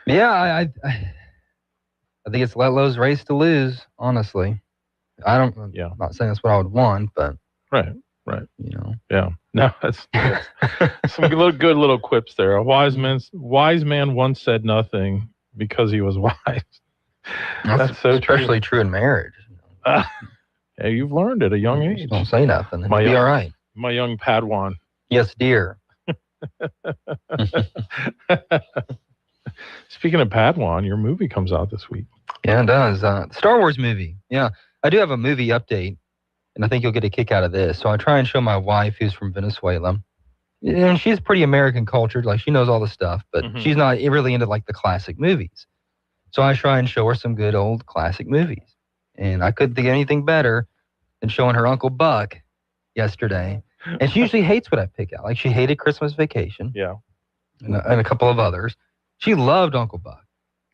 [SPEAKER 3] Yeah, I think it's Letlow's race to lose, honestly. I'm not saying that's what I would want, but
[SPEAKER 1] Right. Yeah. No, that's some good little quips there. A wise man once said nothing because he was wise. That's so
[SPEAKER 3] especially true in marriage.
[SPEAKER 1] Yeah, you've learned at a young age.
[SPEAKER 3] Just don't say nothing. It'll be all right.
[SPEAKER 1] My young Padawan.
[SPEAKER 3] Yes, dear.
[SPEAKER 1] Speaking of Padawan, your movie comes out this week.
[SPEAKER 3] Yeah, it does. Star Wars movie. Yeah, I do have a movie update, and I think you'll get a kick out of this. So I try and show my wife, who's from Venezuela. And she's pretty American cultured, like she knows all the stuff, but she's not really into like the classic movies. So I try and show her some good old classic movies. And I couldn't think of anything better than showing her Uncle Buck yesterday. And she usually hates what I pick out. Like she hated Christmas Vacation.
[SPEAKER 1] Yeah.
[SPEAKER 3] And a couple of others. She loved Uncle Buck.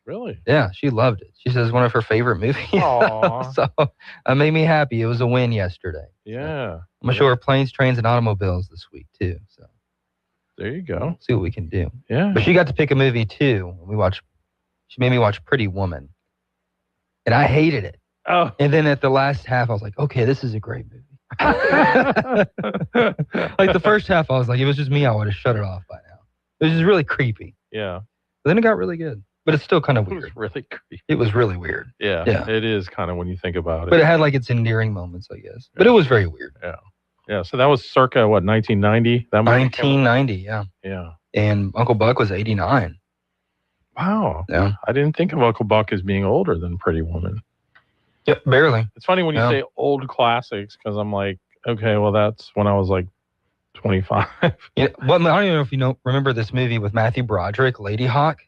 [SPEAKER 1] Really?
[SPEAKER 3] Yeah, she loved it. She says one of her favorite movies. So that made me happy. It was a win yesterday.
[SPEAKER 1] Yeah.
[SPEAKER 3] I'm going to show her Planes, Trains, and Automobiles this week, too. So
[SPEAKER 1] there you go.
[SPEAKER 3] See what we can do.
[SPEAKER 1] Yeah.
[SPEAKER 3] But she got to pick a movie, too. She made me watch Pretty Woman. And I hated it.
[SPEAKER 1] Oh.
[SPEAKER 3] And then at the last half, I was like, okay, this is a great movie. Like the first half, I was like, it was just me, I would have shut it off by now. It was just really creepy.
[SPEAKER 1] Yeah.
[SPEAKER 3] But then it got really good. But it's still kind of
[SPEAKER 1] It
[SPEAKER 3] weird.
[SPEAKER 1] was really creepy.
[SPEAKER 3] It was really weird.
[SPEAKER 1] Yeah.
[SPEAKER 3] Yeah.
[SPEAKER 1] It is kind of when you think about it.
[SPEAKER 3] But it had like its endearing moments, I guess. But it was very weird.
[SPEAKER 1] Yeah. Yeah. So that was circa, what, 1990? That movie came out?
[SPEAKER 3] 1990, yeah.
[SPEAKER 1] Yeah.
[SPEAKER 3] And Uncle Buck was 89.
[SPEAKER 1] Wow.
[SPEAKER 3] Yeah.
[SPEAKER 1] I didn't think of Uncle Buck as being older than Pretty Woman.
[SPEAKER 3] Yeah, barely.
[SPEAKER 1] It's funny when you
[SPEAKER 3] Yeah.
[SPEAKER 1] say old classics because I'm like, okay, well, that's when I was like 25.
[SPEAKER 3] Yeah, well, I don't even know if you remember this movie with Matthew Broderick, Lady Hawk.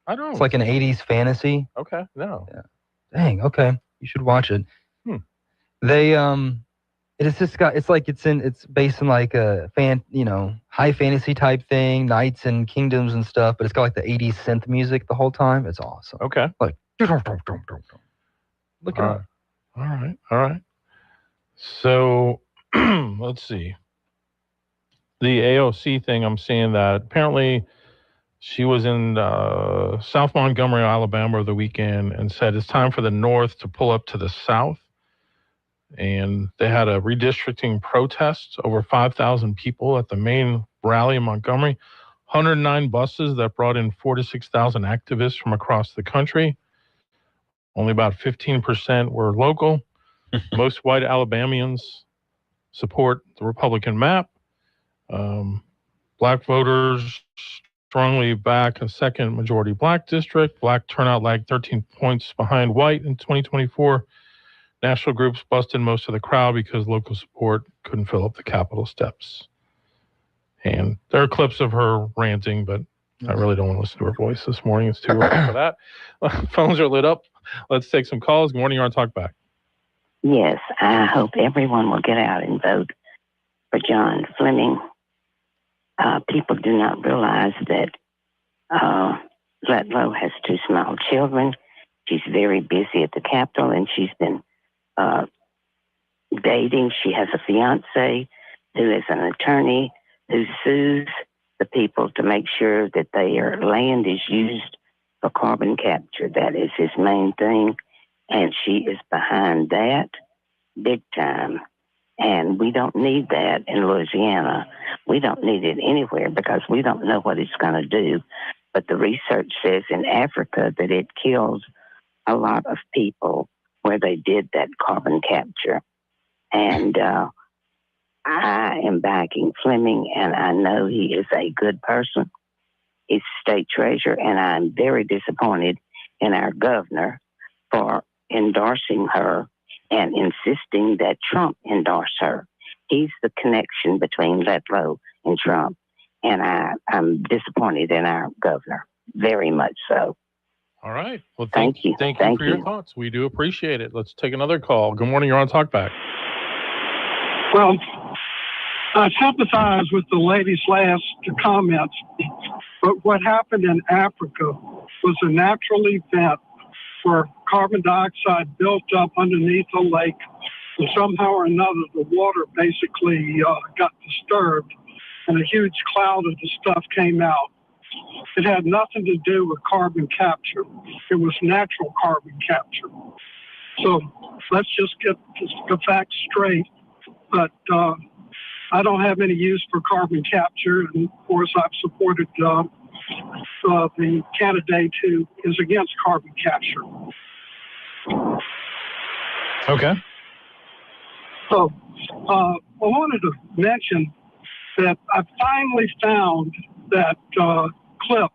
[SPEAKER 1] I don't.
[SPEAKER 3] It's like an 80s fantasy.
[SPEAKER 1] Okay. No.
[SPEAKER 3] Yeah. Dang, okay. You should watch it.
[SPEAKER 1] Hmm.
[SPEAKER 3] They it's based in like a high fantasy type thing, knights and kingdoms and stuff, but it's got like the 80s synth music the whole time. It's awesome.
[SPEAKER 1] Okay.
[SPEAKER 3] Like look it up.
[SPEAKER 1] All right. So let's see. The AOC thing, I'm seeing that apparently she was in South Montgomery, Alabama over the weekend and said it's time for the North to pull up to the South. And they had a redistricting protest, over 5,000 people at the main rally in Montgomery, 109 buses that brought in 4,000 to 6,000 activists from across the country. Only about 15% were local. Most white Alabamians support the Republican map. Black voters strongly back a second majority black district. Black turnout lagged 13 points behind white in 2024. National groups busted most of the crowd because local support couldn't fill up the Capitol steps. And there are clips of her ranting, but I really don't want to listen to her voice this morning. It's too early for that. Phones are lit up. Let's take some calls. Good morning, you're on Talkback.
[SPEAKER 16] Yes, I hope everyone will get out and vote for John Fleming. People do not realize that Letlow has 2 small children. She's very busy at the Capitol, and she's been dating. She has a fiance who is an attorney who sues the people to make sure that their land is used for carbon capture. That is his main thing. And she is behind that big time. And we don't need that in Louisiana. We don't need it anywhere because we don't know what it's going to do. But the research says in Africa that it kills a lot of people where they did that carbon capture. And I am backing Fleming, and I know he is a good person. He's state treasurer, and I'm very disappointed in our governor for endorsing her and insisting that Trump endorse her. He's the connection between Letlow and Trump, and I'm disappointed in our governor, very much so.
[SPEAKER 1] All right. Well,
[SPEAKER 16] thank you.
[SPEAKER 1] Thank you for your thoughts. We do appreciate it. Let's take another call. Good morning. You're on Talkback.
[SPEAKER 17] Well, I sympathize with the lady's last comments, but what happened in Africa was a natural event where carbon dioxide built up underneath a lake, and somehow or another the water basically got disturbed, and a huge cloud of the stuff came out. It had nothing to do with carbon capture. It was natural carbon capture. So let's just get the facts straight. But I don't have any use for carbon capture. And of course, I've supported the candidate who is against carbon capture.
[SPEAKER 1] Okay.
[SPEAKER 17] So I wanted to mention that I finally found that clip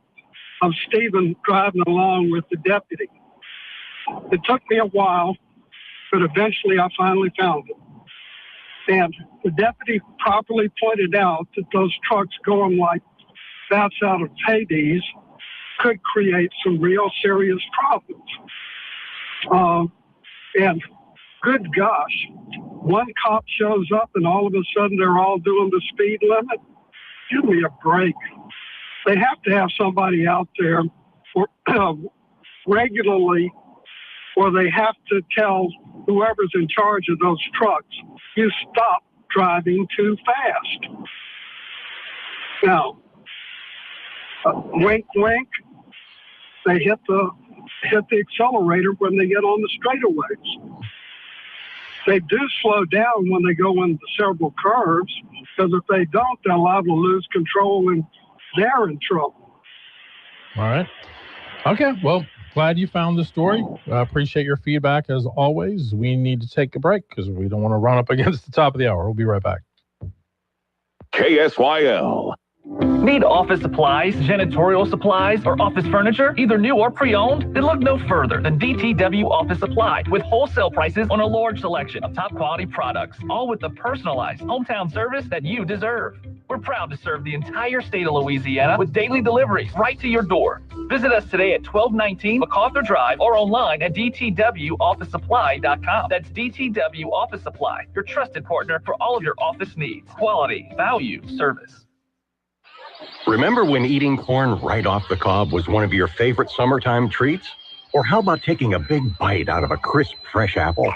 [SPEAKER 17] of Stephen driving along with the deputy. It took me a while, but eventually I finally found it. And the deputy properly pointed out that those trucks going like bats out of Hades could create some real serious problems. And good gosh, one cop shows up and all of a sudden they're all doing the speed limit. Give me a break. They have to have somebody out there for, regularly, or they have to tell whoever's in charge of those trucks, you stop driving too fast. Now, wink, wink, they hit the hit the accelerator when they get on the straightaways. They do slow down when they go into several curves, because if they don't, they're liable to lose control and they're in trouble.
[SPEAKER 1] All right. Okay. Well, glad you found the story. I appreciate your feedback as always. We need to take a break because we don't want to run up against the top of the hour. We'll be right back.
[SPEAKER 10] KSYL.
[SPEAKER 8] Need office supplies, janitorial supplies, or office furniture, either new or pre-owned? Then look no further than DTW Office Supply, with wholesale prices on a large selection of top quality products, all with the personalized hometown service that you deserve. We're proud to serve the entire state of Louisiana with daily deliveries right to your door. Visit us today at 1219 MacArthur Drive or online at dtwofficesupply.com. That's DTW Office Supply, your trusted partner for all of your office needs. Quality, value, service.
[SPEAKER 18] Remember when eating corn right off the cob was one of your favorite summertime treats? Or how about taking a big bite out of a crisp, fresh apple?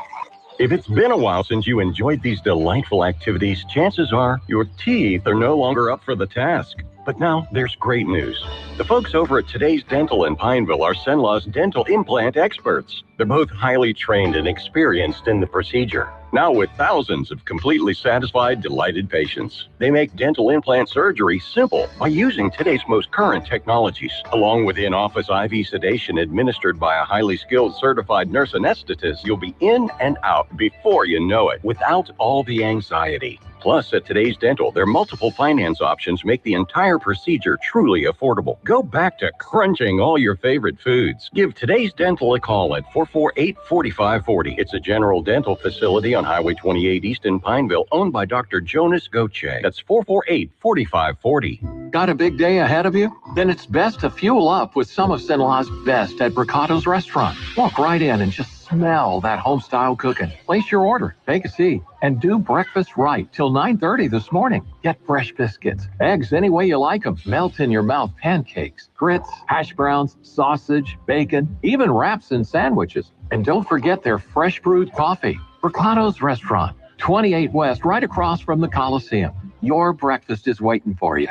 [SPEAKER 18] If it's been a while since you enjoyed these delightful activities, chances are your teeth are no longer up for the task. But now there's great news. The folks over at Today's Dental in Pineville are Cenla's dental implant experts. They're both highly trained and experienced in the procedure. Now with thousands of completely satisfied, delighted patients. They make dental implant surgery simple by using today's most current technologies, along with in-office IV sedation administered by a highly skilled certified nurse anesthetist. You'll be in and out before you know it, without all the anxiety. Plus, at Today's Dental, their multiple finance options make the entire procedure truly affordable. Go back to crunching all your favorite foods. Give Today's Dental a call at 448-4540. It's a general dental facility on Highway 28 East in Pineville, owned by Dr. Jonas Goche. That's 448-4540.
[SPEAKER 19] Got a big day ahead of you? Then it's best to fuel up with some of Cenla's best at Bricato's Restaurant. Walk right in and just smell that home-style cooking. Place your order, take a seat, and do breakfast right till 9:30 this morning. Get fresh biscuits, eggs any way you like them, melt-in-your-mouth pancakes, grits, hash browns, sausage, bacon, even wraps and sandwiches. And don't forget their fresh brewed coffee. Bricato's Restaurant, 28 West, right across from the Coliseum. Your breakfast is waiting for you.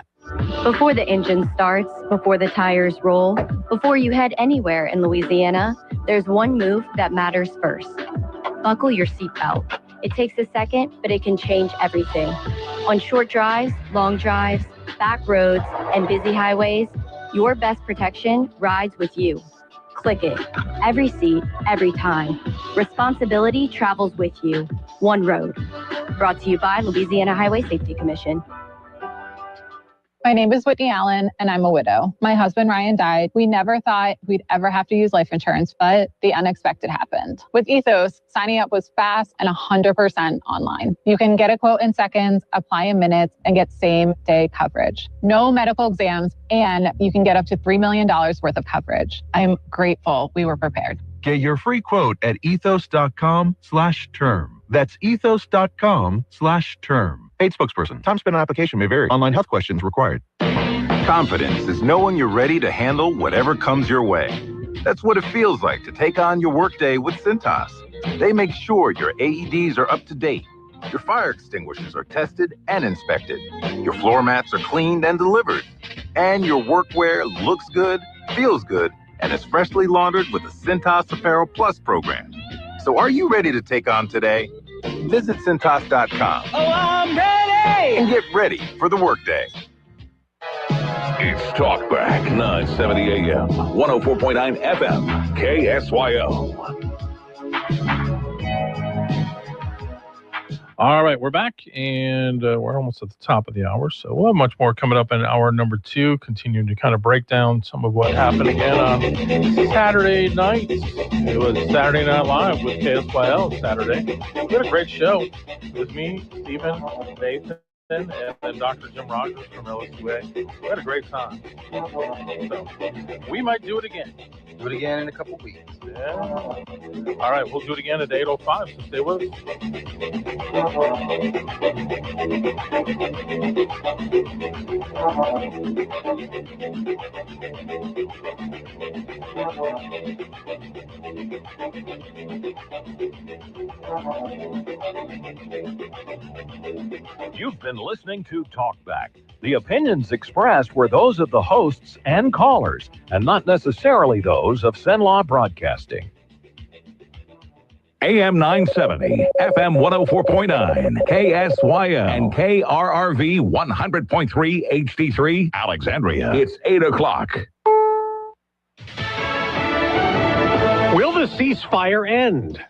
[SPEAKER 20] Before the engine starts, before the tires roll, before you head anywhere in Louisiana, there's one move that matters first. Buckle your seatbelt. It takes a second, but it can change everything. On short drives, long drives, back roads, and busy highways, your best protection rides with you. Click it. Every seat, every time. Responsibility travels with you. One road. Brought to you by Louisiana Highway Safety Commission.
[SPEAKER 21] My name is Whitney Allen, and I'm a widow. My husband, Ryan, died. We never thought we'd ever have to use life insurance, but the unexpected happened. With Ethos, signing up was fast and 100% online. You can get a quote in seconds, apply in minutes, and get same-day coverage. No medical exams, and you can get up to $3 million worth of coverage. I'm grateful we were prepared.
[SPEAKER 22] Get your free quote at ethos.com/term. That's ethos.com/term. Paid spokesperson. Time spent on application may vary. Online health questions required.
[SPEAKER 23] Confidence is knowing you're ready to handle whatever comes your way. That's what it feels like to take on your workday with Cintas. They make sure your AEDs are up to date, your fire extinguishers are tested and inspected, your floor mats are cleaned and delivered, and your workwear looks good, feels good, and is freshly laundered with the Cintas Apparel Plus program. So are you ready to take on today? Visit Cintas.com.
[SPEAKER 24] Oh, I'm ready!
[SPEAKER 23] And get ready for the workday.
[SPEAKER 10] It's Talkback 970 AM, 104.9 FM, KSYO.
[SPEAKER 1] All right, we're back, and we're almost at the top of the hour, so we'll have much more coming up in hour number 2, continuing to kind of break down some of what happened again on Saturday night. It was Saturday Night Live with KSYL Saturday. We had a great show with me, Stephen, Nathan, and Dr. Jim Rogers from LSUA. We had a great time. So we might do it again.
[SPEAKER 3] Do it again in a couple weeks.
[SPEAKER 1] Yeah. All right, we'll do it again at 8:05, so stay with us.
[SPEAKER 25] You've been listening to Talkback. The opinions expressed were those of the hosts and callers, and not necessarily those studios of Cenlaw Broadcasting. AM 970, FM 104.9, KSYL, and KRRV 100.3 HD3, Alexandria. It's 8 o'clock.
[SPEAKER 2] Will the ceasefire end?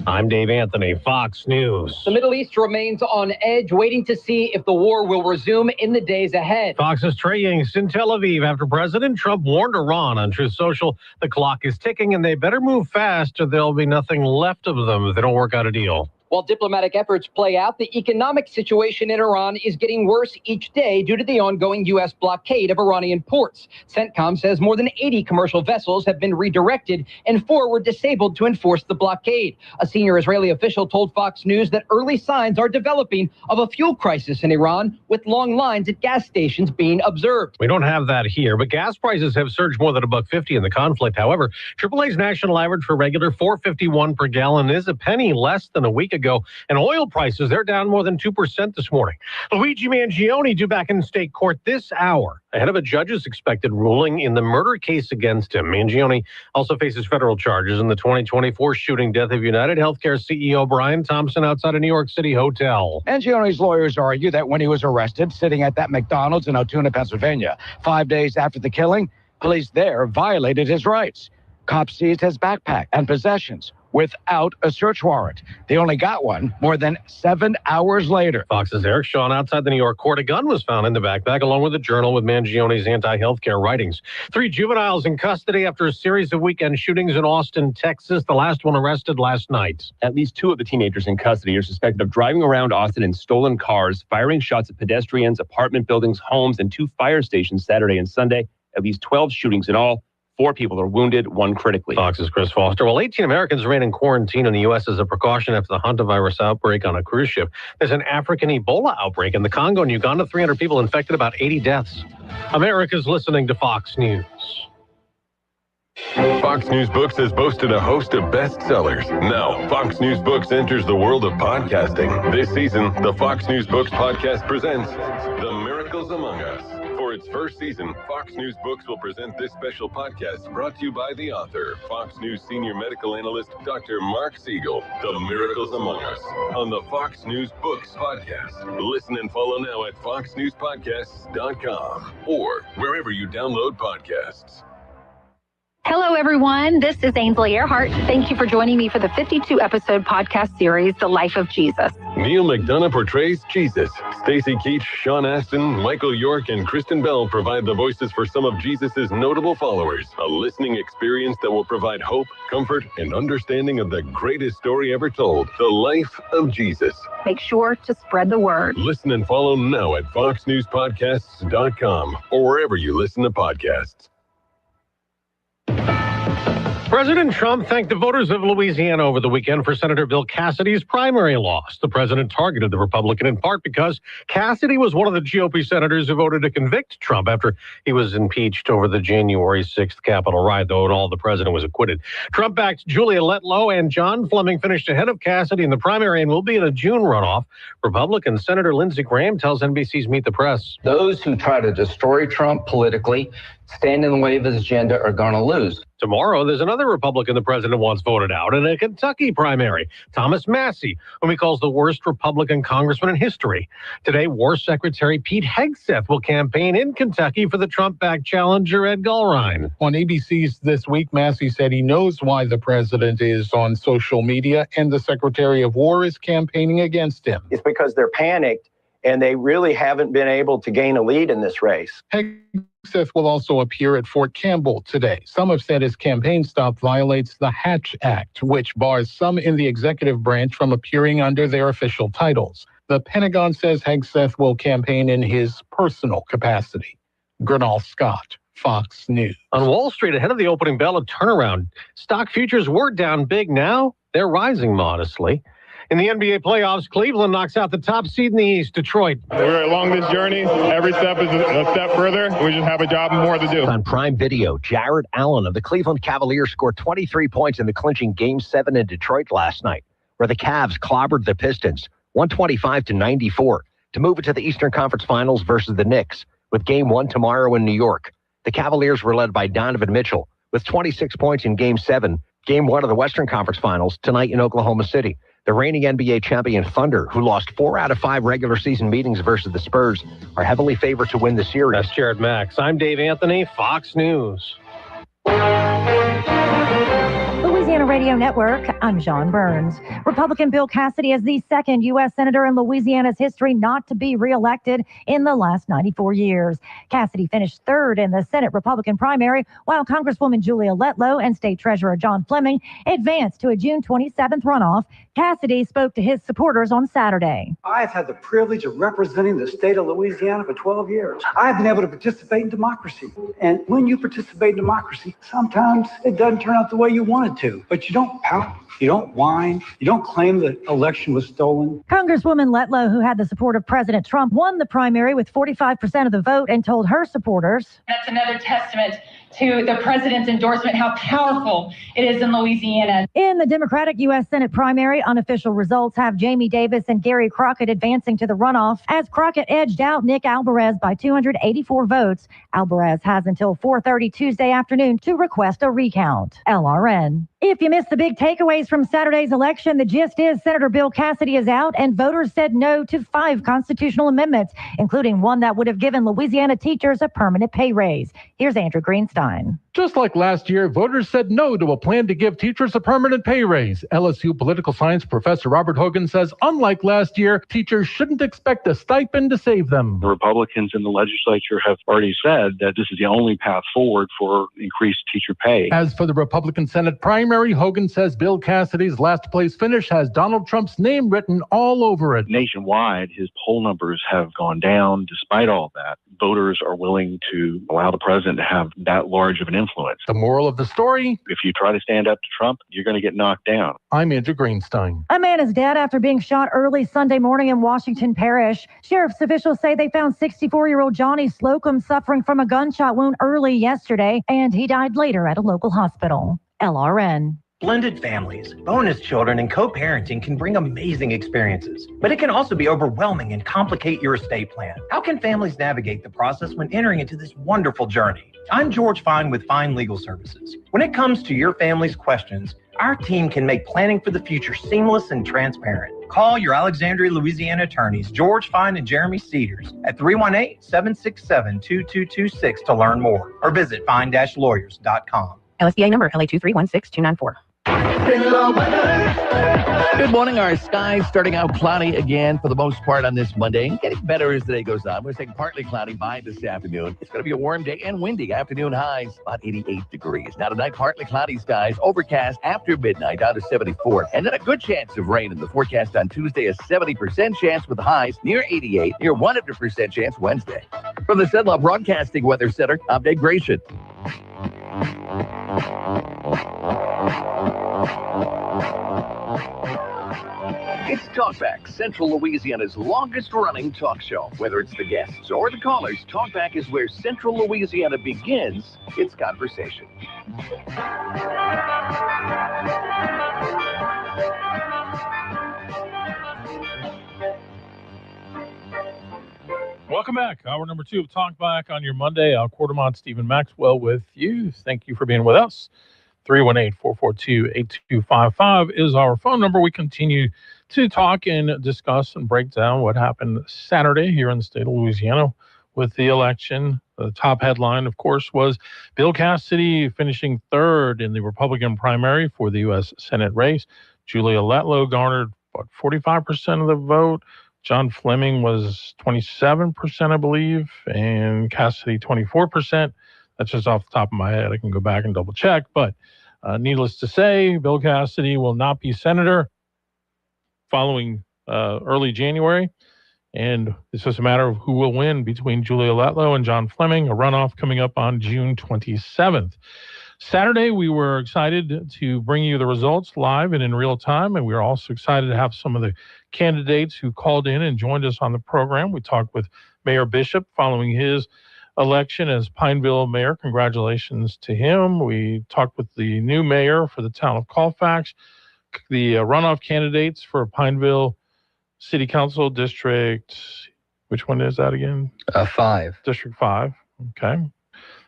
[SPEAKER 2] I'm Dave Anthony, Fox News.
[SPEAKER 4] The Middle East remains on edge, waiting to see if the war will resume in the days ahead.
[SPEAKER 2] Fox's Trey Yingst in Tel Aviv after President Trump warned Iran on Truth Social the clock is ticking and they better move fast or there'll be nothing left of them if they don't work out a deal.
[SPEAKER 4] While diplomatic efforts play out, the economic situation in Iran is getting worse each day due to the ongoing U.S. blockade of Iranian ports. CENTCOM says more than 80 commercial vessels have been redirected and 4 were disabled to enforce the blockade. A senior Israeli official told Fox News that early signs are developing of a fuel crisis in Iran, with long lines at gas stations being observed.
[SPEAKER 2] We don't have that here, but gas prices have surged more than $1.50 in the conflict. However, AAA's national average for regular $4.51 per gallon is a penny less than a week ago, and oil prices, they're down more than 2% this morning. Luigi Mangione due back in state court this hour ahead of a judge's expected ruling in the murder case against him. Mangione also faces federal charges in the 2024 shooting death of United Healthcare CEO Brian Thompson outside a New York City hotel.
[SPEAKER 5] Mangione's lawyers argue that when he was arrested sitting at that McDonald's in Altoona, Pennsylvania, 5 days after the killing, police there violated his rights. Cops seized his backpack and possessions without a search warrant. They only got one more than 7 hours later.
[SPEAKER 2] Fox's Eric Shawn outside the New York court. A gun was found in the backpack along with a journal with Mangione's anti-healthcare writings. 3 juveniles in custody after a series of weekend shootings in Austin, Texas. The last one arrested last night.
[SPEAKER 6] At least 2 of the teenagers in custody are suspected of driving around Austin in stolen cars, firing shots at pedestrians, apartment buildings, homes, and 2 fire stations Saturday and Sunday. At least 12 shootings in all. 4 people are wounded, 1 critically.
[SPEAKER 2] Fox's Chris Foster. Well, 18 Americans remain in quarantine in the U.S. as a precaution after the hantavirus outbreak on a cruise ship. There's an African Ebola outbreak in the Congo and Uganda. 300 people infected, about 80 deaths. America's listening to Fox News.
[SPEAKER 7] Fox News Books has boasted a host of bestsellers. Now, Fox News Books enters the world of podcasting. This season, the Fox News Books podcast presents The Miracles Among Us. For its first season, Fox News Books will present this special podcast brought to you by the author, Fox News senior medical analyst, Dr. Mark Siegel. The Miracles Among Us on the Fox News Books podcast. Listen and follow now at foxnewspodcasts.com or wherever you download podcasts.
[SPEAKER 26] Hello, everyone. This is Ainsley Earhart. Thank you for joining me for the 52-episode podcast series, The Life of Jesus.
[SPEAKER 7] Neil McDonough portrays Jesus. Stacey Keach, Sean Astin, Michael York, and Kristen Bell provide the voices for some of Jesus's notable followers. A listening experience that will provide hope, comfort, and understanding of the greatest story ever told, the life of Jesus.
[SPEAKER 26] Make sure to spread the word.
[SPEAKER 7] Listen and follow now at foxnewspodcasts.com or wherever you listen to podcasts.
[SPEAKER 2] President Trump thanked the voters of Louisiana over the weekend for Senator Bill Cassidy's primary loss. The president targeted the Republican in part because Cassidy was one of the GOP senators who voted to convict Trump after he was impeached over the January 6th Capitol riot, though in all the president was acquitted. Trump-backed Julia Letlow and John Fleming finished ahead of Cassidy in the primary and will be in a June runoff. Republican Senator Lindsey Graham tells NBC's Meet the Press.
[SPEAKER 27] Those who try to destroy Trump politically, stand in the way of his agenda, are going to lose.
[SPEAKER 2] Tomorrow, there's another Republican the president wants voted out in a Kentucky primary, Thomas Massie, whom he calls the worst Republican congressman in history. Today, War Secretary Pete Hegseth will campaign in Kentucky for the Trump-backed challenger Ed Gulrine.
[SPEAKER 28] On ABC's This Week, Massie said he knows why the president is on social media and the Secretary of War is campaigning against him.
[SPEAKER 29] It's because they're panicked and they really haven't been able to gain a lead in this race.
[SPEAKER 28] Hegseth will also appear at Fort Campbell today. Some have said his campaign stop violates the Hatch Act, which bars some in the executive branch from appearing under their official titles. The Pentagon says Hegseth will campaign in his personal capacity. Gernal Scott, Fox News.
[SPEAKER 2] On Wall Street, ahead of the opening bell, a turnaround. Stock futures were down big. Now they're rising modestly. In the NBA playoffs, Cleveland knocks out the top seed in the East, Detroit.
[SPEAKER 30] We're along this journey. Every step is a step further. We just have a job and more to do.
[SPEAKER 31] On Prime Video, Jarrett Allen of the Cleveland Cavaliers scored 23 points in the clinching Game 7 in Detroit last night, where the Cavs clobbered the Pistons 125-94 to move into the Eastern Conference Finals versus the Knicks, with Game 1 tomorrow in New York. The Cavaliers were led by Donovan Mitchell, with 26 points in Game 7, Game 1 of the Western Conference Finals, tonight in Oklahoma City. The reigning NBA champion Thunder, who lost 4 out of 5 regular season meetings versus the Spurs, are heavily favored to win the series.
[SPEAKER 2] That's Jared Max. I'm Dave Anthony, Fox News.
[SPEAKER 8] Louisiana Radio Network, I'm John Burns. Republican Bill Cassidy is the second U.S. Senator in Louisiana's history not to be reelected in the last 94 years. Cassidy finished third in the Senate Republican primary, while Congresswoman Julia Letlow and State Treasurer John Fleming advanced to a June 27th runoff. Cassidy spoke to his supporters on Saturday.
[SPEAKER 9] I've had the privilege of representing the state of Louisiana for 12 years. I've been able to participate in democracy. And when you participate in democracy, sometimes it doesn't turn out the way you want it to. But you don't pout, you don't whine, you don't claim the election was stolen.
[SPEAKER 8] Congresswoman Letlow, who had the support of President Trump, won the primary with 45% of the vote and told her supporters,
[SPEAKER 11] "That's another testament to the president's endorsement, how powerful it is in Louisiana."
[SPEAKER 8] In the Democratic U.S. Senate primary, unofficial results have Jamie Davis and Gary Crockett advancing to the runoff as Crockett edged out Nick Alvarez by 284 votes. Alvarez has until 4:30 Tuesday afternoon to request a recount. LRN. If you missed the big takeaways from Saturday's election, the gist is Senator Bill Cassidy is out and voters said no to 5 constitutional amendments, including one that would have given Louisiana teachers a permanent pay raise. Here's Andrew Greenstein.
[SPEAKER 12] Just like last year, voters said no to a plan to give teachers a permanent pay raise. LSU political science professor Robert Hogan says, unlike last year, teachers shouldn't expect a stipend to save them.
[SPEAKER 13] The Republicans in the legislature have already said that this is the only path forward for increased teacher pay.
[SPEAKER 12] As for the Republican Senate primary, Hogan says Bill Cassidy's last place finish has Donald Trump's name written all over it.
[SPEAKER 13] Nationwide, his poll numbers have gone down. Despite all that, voters are willing to allow the president to have that large of an influence.
[SPEAKER 12] The moral of the story?
[SPEAKER 13] If you try to stand up to Trump, you're going to get knocked down.
[SPEAKER 12] I'm Andrew Greenstein.
[SPEAKER 8] A man is dead after being shot early Sunday morning in Washington Parish. Sheriff's officials say they found 64-year-old Johnny Slocum suffering from a gunshot wound early yesterday, and he died later at a local hospital. LRN.
[SPEAKER 14] Blended families, bonus children, and co-parenting can bring amazing experiences, but it can also be overwhelming and complicate your estate plan. How can families navigate the process when entering into this wonderful journey? I'm George Fine with Fine Legal Services. When it comes to your family's questions, our team can make planning for the future seamless and transparent. Call your Alexandria, Louisiana attorneys, George Fine and Jeremy Cedars, at 318-767-2226 to learn more, or visit fine-lawyers.com.
[SPEAKER 15] LSBA number LA2316294.
[SPEAKER 16] Good morning. Our skies starting out cloudy again for the most part on this Monday. Getting better as the day goes on. We're staying partly cloudy by this afternoon. It's going to be a warm day and windy. Afternoon highs about 88 degrees. Now tonight, partly cloudy skies, overcast after midnight down to 74. And then a good chance of rain in the forecast on Tuesday, a 70% chance with highs near 88, near 100% chance Wednesday. From the Cenla Broadcasting Weather Center, I'm Dave Gratian. It's Talkback, Central Louisiana's longest-running talk show. Whether it's the guests or the callers, Talkback is where Central Louisiana begins its conversation.
[SPEAKER 1] Welcome back. Hour number 2 of Talkback on your Monday. Al Quartermont, Stephen Maxwell with you. Thank you for being with us. 318-442-8255 is our phone number. We continue to talk and discuss and break down what happened Saturday here in the state of Louisiana with the election. The top headline, of course, was Bill Cassidy finishing third in the Republican primary for the U.S. Senate race. Julia Letlow garnered, 45% of the vote. John Fleming was 27%, I believe, and Cassidy 24%. That's just off the top of my head. I can go back and double check. But needless to say, Bill Cassidy will not be senator following early January. And it's just a matter of who will win between Julia Letlow and John Fleming, a runoff coming up on June 27th. Saturday, we were excited to bring you the results live and in real time. And we were also excited to have some of the candidates who called in and joined us on the program. We talked with Mayor Bishop following his election as Pineville mayor. Congratulations to him. We talked with the new mayor for the town of Colfax, the runoff candidates for Pineville City Council District. Which one is that again?
[SPEAKER 3] 5.
[SPEAKER 1] District 5. Okay.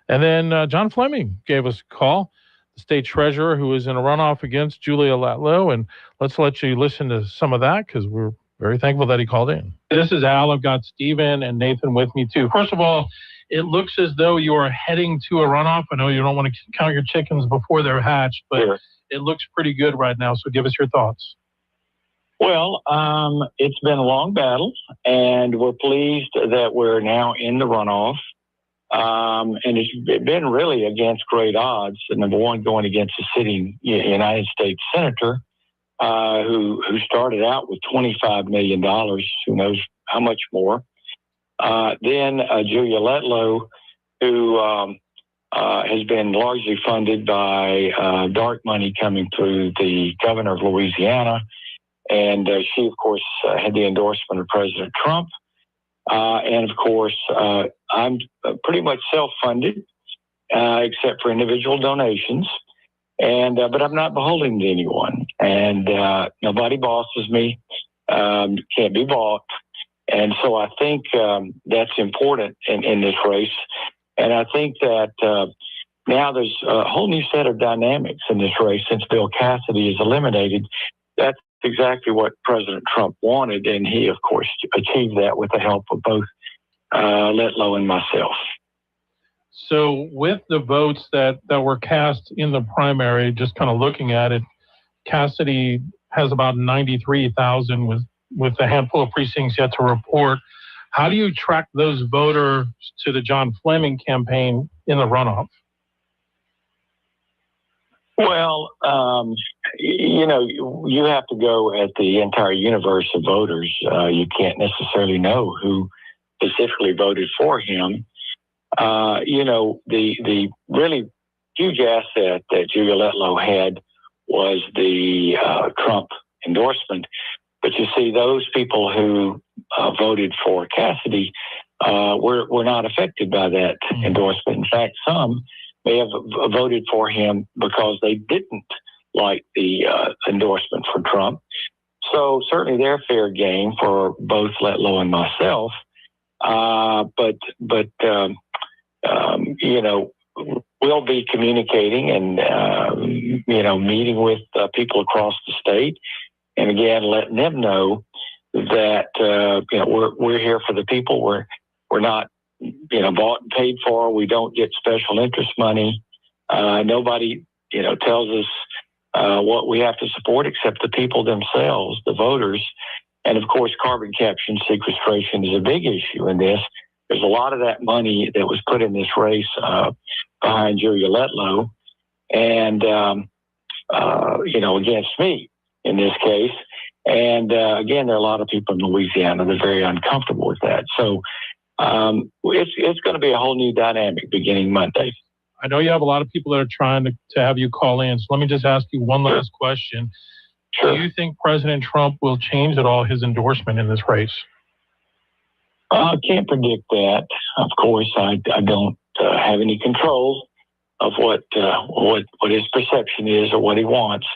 [SPEAKER 1] And then John Fleming gave us a call, the state treasurer who is in a runoff against Julia Letlow. And let's let you listen to some of that because we're very thankful that he called in. This is Al. I've got Stephen and Nathan with me too. First of all, it looks as though you are heading to a runoff. I know you don't want to count your chickens before they're hatched, but sure, it looks pretty good right now. So give us your thoughts.
[SPEAKER 4] Well, it's been a long battle, and we're pleased that we're now in the runoff. And it's been really against great odds. Number one, going against a sitting United States senator who started out with $25 million. Who knows how much more? Then Julia Letlow, who has been largely funded by dark money coming through the governor of Louisiana. And she, of course, had the endorsement of President Trump. And, of course, I'm pretty much self-funded, except for individual donations. And but I'm not beholden to anyone. And nobody bosses me, can't be bought. And so I think that's important in this race. And I think that now there's a whole new set of dynamics in this race since Bill Cassidy is eliminated. That's exactly what President Trump wanted, and he, of course, achieved that with the help of both Letlow and myself.
[SPEAKER 1] So with the votes that were cast in the primary, just kind of looking at it, Cassidy has about 93,000 with a handful of precincts yet to report. How do you track those voters to the John Fleming campaign in the runoff?
[SPEAKER 4] Well, you have to go at the entire universe of voters. You can't necessarily know who specifically voted for him. The really huge asset that Julia Letlow had was the Trump endorsement. But you see, those people who voted for Cassidy were not affected by that endorsement. In fact, some may have voted for him because they didn't like the endorsement for Trump. So certainly they're fair game for both Letlow and myself. We'll be communicating and, meeting with people across the state. And again, letting them know that, we're here for the people. We're not, bought and paid for. We don't get special interest money. Nobody, tells us what we have to support except the people themselves, the voters. And of course, carbon capture and sequestration is a big issue in this. There's a lot of that money that was put in this race behind Julia Letlow and, against me in this case. And again, there are a lot of people in Louisiana that are very uncomfortable with that. So it's going to be a whole new dynamic beginning Monday.
[SPEAKER 1] I know you have a lot of people that are trying to have you call in. So let me just ask you one last question. Sure. Do you think President Trump will change at all his endorsement in this race?
[SPEAKER 4] I can't predict that. Of course, I don't have any control of what his perception is or what he wants.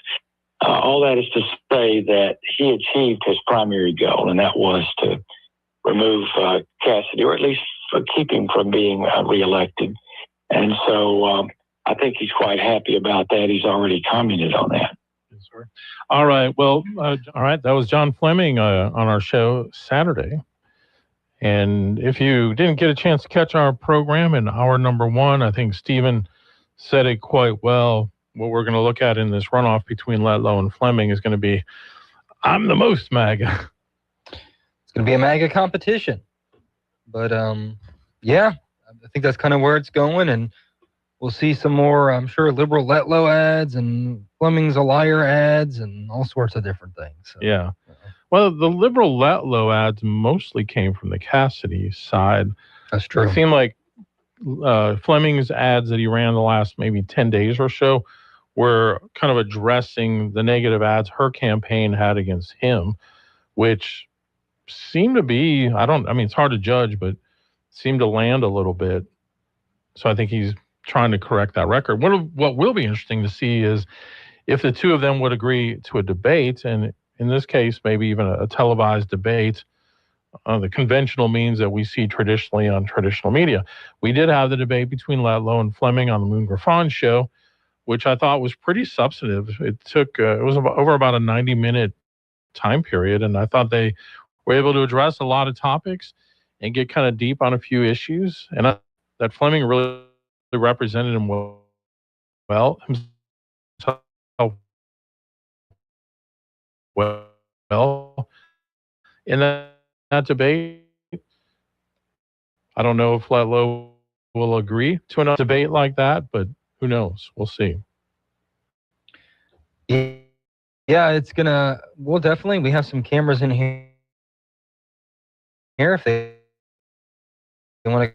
[SPEAKER 4] All that is to say that he achieved his primary goal, and that was to remove Cassidy, or at least keep him from being reelected. And so I think he's quite happy about that. He's already commented on that.
[SPEAKER 1] Yes, sir. All right. Well, all right. That was John Fleming on our show Saturday. And if you didn't get a chance to catch our program in hour number one, I think Stephen said it quite well. What we're going to look at in this runoff between Letlow and Fleming is going to be, I'm the most MAGA.
[SPEAKER 3] It's going to be a MAGA competition. But, yeah, I think that's kind of where it's going. And we'll see some more, I'm sure, liberal Letlow ads and Fleming's a liar ads and all sorts of different things. So,
[SPEAKER 1] yeah. Well, the liberal Letlow ads mostly came from the Cassidy side.
[SPEAKER 3] That's true.
[SPEAKER 1] It seemed like Fleming's ads that he ran the last maybe 10 days or so were kind of addressing the negative ads her campaign had against him, which seemed to be, it's hard to judge, but seemed to land a little bit. So I think he's trying to correct that record. What will be interesting to see is if the two of them would agree to a debate, and in this case, maybe even a televised debate, the conventional means that we see traditionally on traditional media. We did have the debate between Letlow and Fleming on the Moon Griffon show, which I thought was pretty substantive. It took, it was over about a 90-minute time period, and I thought they were able to address a lot of topics and get kind of deep on a few issues. And that Fleming really represented him well himself well in that debate. I don't know if Letlow will agree to a debate like that, but who knows? We'll see.
[SPEAKER 3] Yeah, it's gonna. Well, definitely, we have some cameras in here. If they want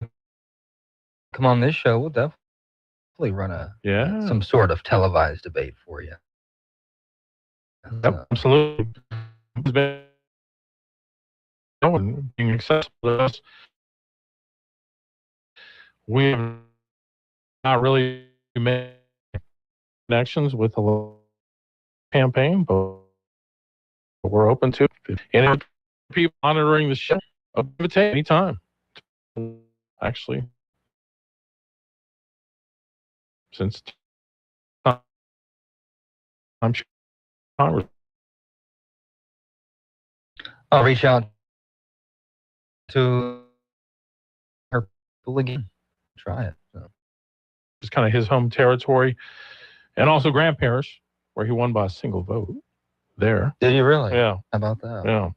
[SPEAKER 3] to come on this show, we'll definitely run some sort of televised debate for you.
[SPEAKER 1] Yep, absolutely. It's been being accessible to us. We have not really made connections with the campaign, but we're open to it. And people monitoring the show, invitation anytime. Actually, since I'm sure Congress.
[SPEAKER 3] I'll reach out to her again. Try it. So.
[SPEAKER 1] It's kind of his home territory, and also Grant Parish, where he won by a single vote. There.
[SPEAKER 3] Did he really?
[SPEAKER 1] Yeah.
[SPEAKER 3] How about that?
[SPEAKER 1] Yeah.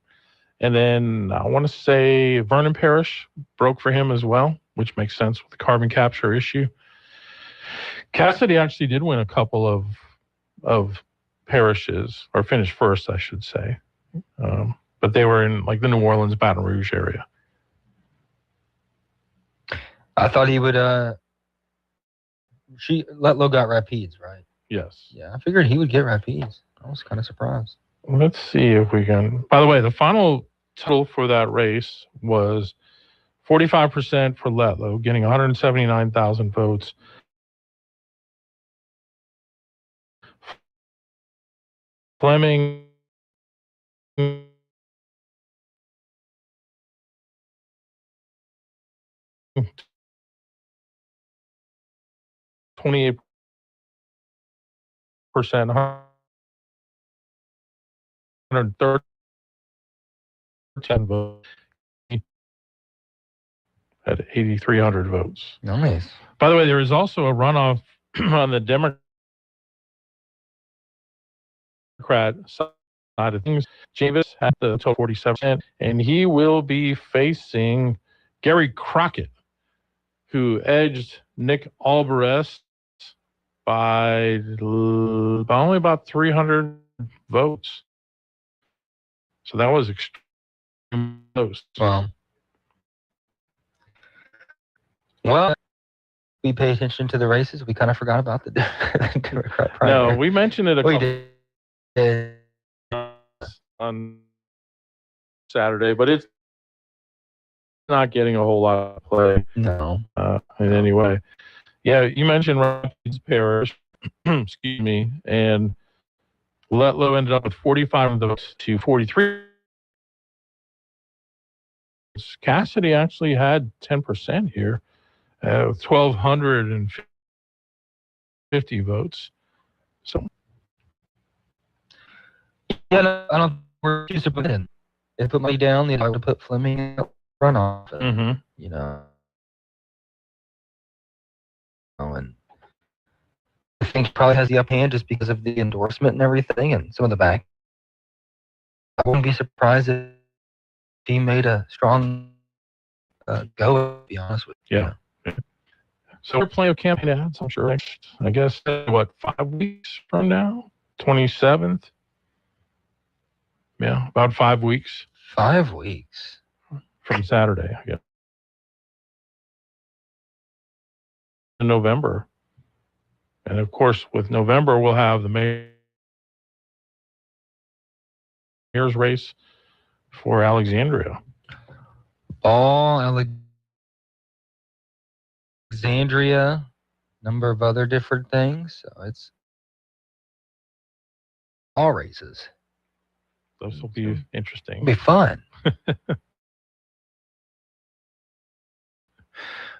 [SPEAKER 1] And then I want to say Vernon Parish broke for him as well, which makes sense with the carbon capture issue. Cassidy actually did win a couple of parishes, or finished first, I should say. But they were in like the New Orleans, Baton Rouge area.
[SPEAKER 3] I thought he would. Letlow got Rapides, right?
[SPEAKER 1] Yes.
[SPEAKER 3] Yeah, I figured he would get Rapides. I was kind of surprised.
[SPEAKER 1] Let's see if we can. By the way, the final total for that race was 45% for Letlow, getting 179,000 votes. Fleming 28%, 130 votes at 8,300 votes.
[SPEAKER 3] Nice.
[SPEAKER 1] By the way, there is also a runoff on the Democrat side of things. Javis had the total 47%, and he will be facing Gary Crockett, who edged Nick Alvarez by only about 300 votes. So that was extremely close.
[SPEAKER 3] Wow. Well, we pay attention to the races. We kind of forgot about the Democrat primary.
[SPEAKER 1] No, we mentioned it a couple
[SPEAKER 3] did.
[SPEAKER 1] On Saturday, but it's not getting a whole lot of play.
[SPEAKER 3] No.
[SPEAKER 1] In any way. Yeah, you mentioned Rapides Parish, excuse me, and Letlow ended up with 45 votes to 43. Cassidy actually had 10% here, 1,250 votes. So,
[SPEAKER 3] yeah, no, I don't. We're too surprised. They put money down. They would put Fleming in the runoff. And, you know, and I think he probably has the upper hand just because of the endorsement and everything, and some of the back. I wouldn't be surprised if he made a strong go. To be honest with you.
[SPEAKER 1] Yeah. So we're playing campaign ads. I'm sure next, I guess, 5 weeks from now, 27th. Yeah, about 5 weeks.
[SPEAKER 3] 5 weeks
[SPEAKER 1] from Saturday, I guess. In November, and of course, with November, we'll have the mayor's race for Alexandria.
[SPEAKER 3] Alexandria, number of other different things. So it's all races.
[SPEAKER 1] Those will be interesting.
[SPEAKER 3] It'll be fun.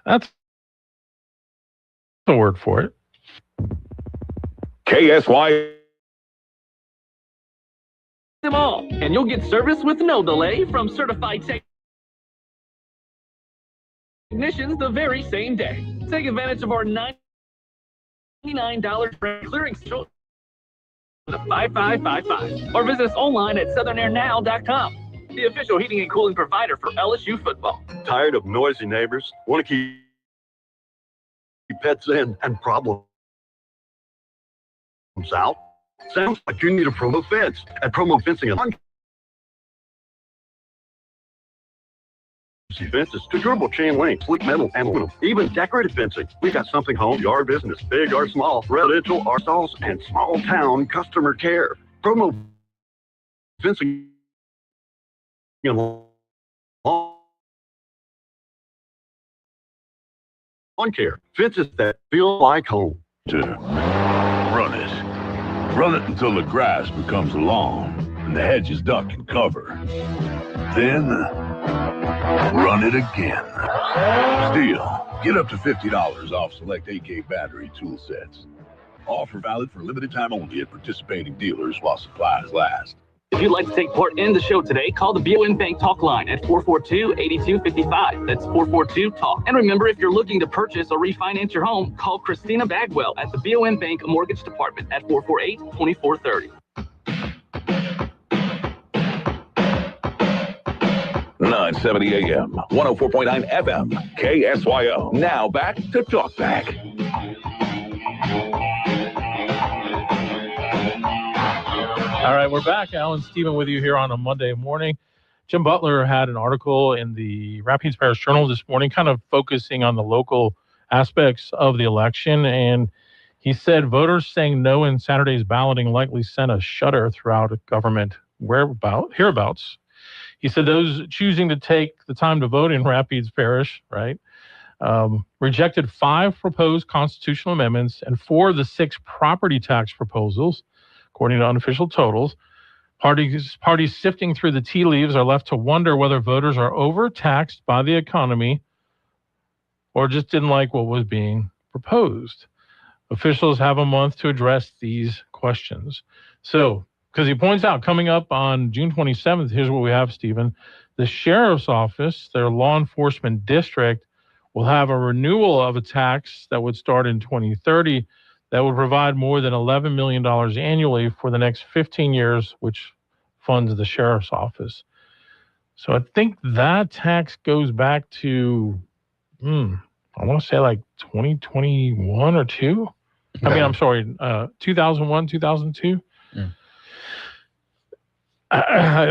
[SPEAKER 1] That's the word for it.
[SPEAKER 5] KSY.
[SPEAKER 10] Them all, and you'll get service with no delay from certified technicians the very same day. Take advantage of our $99 clearing sale 5555 or visit us online at southernairnow.com, the official heating and cooling provider for LSU football.
[SPEAKER 17] Tired of noisy neighbors? Want to keep pets in and problems out? Sounds like you need a Promo Fence. At Promo Fencing and fences to durable chain link, sleek metal, and aluminum, even decorative fencing. We got something home, yard business, big or small, residential or stalls, and small town customer care. Promo Fencing and lawn care. Fences that feel like home.
[SPEAKER 18] Run it. Run it until the grass becomes lawn and the hedges duck and cover. Then run it again. Still, get up to $50 off select AK battery tool sets. Offer valid for limited time only at participating dealers while supplies last.
[SPEAKER 10] If you'd like to take part in the show today, call the BOM Bank Talk line at 442-8255. That's 442-TALK. And remember, if you're looking to purchase or refinance your home, call Christina Bagwell at the BOM Bank Mortgage Department at 448-2430.
[SPEAKER 5] 970 AM, 104.9 FM, KSYO. Now back to Talk Back.
[SPEAKER 1] All right, we're back. Alan Stephen with you here on a Monday morning. Jim Butler had an article in the Rapides Parish Journal this morning, kind of focusing on the local aspects of the election. And he said voters saying no in Saturday's balloting likely sent a shudder throughout government hereabouts. He said those choosing to take the time to vote in Rapides Parish, right, rejected 5 proposed constitutional amendments and 4 of the 6 property tax proposals. According to unofficial totals, parties sifting through the tea leaves are left to wonder whether voters are overtaxed by the economy or just didn't like what was being proposed. Officials have a month to address these questions. So, because he points out, coming up on June 27th, here's what we have, Stephen. The sheriff's office, their law enforcement district, will have a renewal of a tax that would start in 2030 that would provide more than $11 million annually for the next 15 years, which funds the sheriff's office. So I think that tax goes back to, I want to say like 2021 or 2. I mean, I'm sorry, 2001, 2002.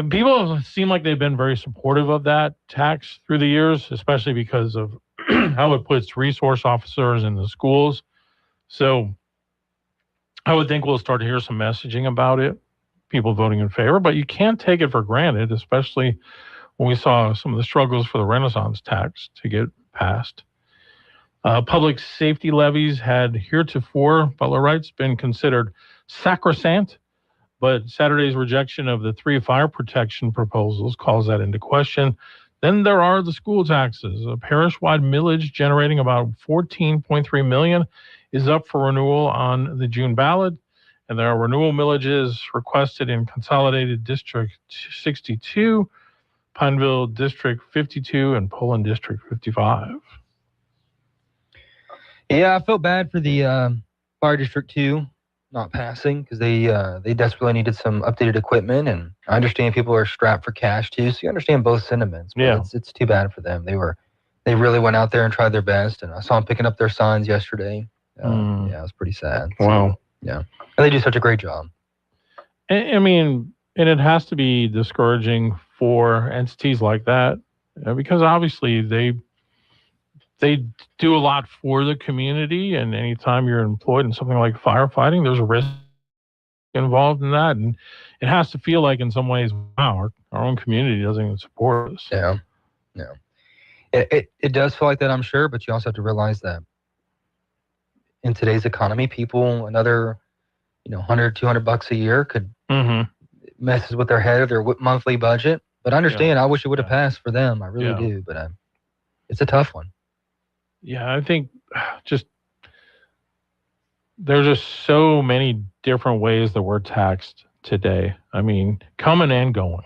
[SPEAKER 1] People seem like they've been very supportive of that tax through the years, especially because of how it puts resource officers in the schools. So I would think we'll start to hear some messaging about it, people voting in favor, but you can't take it for granted, especially when we saw some of the struggles for the Renaissance tax to get passed. Public safety levies had heretofore, Butler writes, been considered sacrosanct, but Saturday's rejection of the 3 fire protection proposals calls that into question. Then there are the school taxes. A parish-wide millage generating about $14.3 million is up for renewal on the June ballot, and there are renewal millages requested in Consolidated District 62, Pineville District 52, and Poland District 55.
[SPEAKER 3] Yeah, I felt bad for the Fire District 2 not passing because they desperately needed some updated equipment, and I understand people are strapped for cash too, so you understand both sentiments. But
[SPEAKER 1] yeah,
[SPEAKER 3] it's too bad for them. They really went out there and tried their best, and I saw them picking up their signs yesterday. Yeah, it was pretty sad.
[SPEAKER 1] Wow.
[SPEAKER 3] So, yeah, and they do such a great job.
[SPEAKER 1] I mean, and it has to be discouraging for entities like that because obviously they do a lot for the community, and anytime you're employed in something like firefighting, there's a risk involved in that, and it has to feel like in some ways, wow, our own community doesn't even support us.
[SPEAKER 3] Yeah. It does feel like that, I'm sure, but you also have to realize that in today's economy, people another $100, $200 a year could messes with their head or their monthly budget. But I understand. I wish it would have passed for them. I really do. But it's a tough one.
[SPEAKER 1] Yeah, I think just there's just so many different ways that we're taxed today. I mean, coming and going.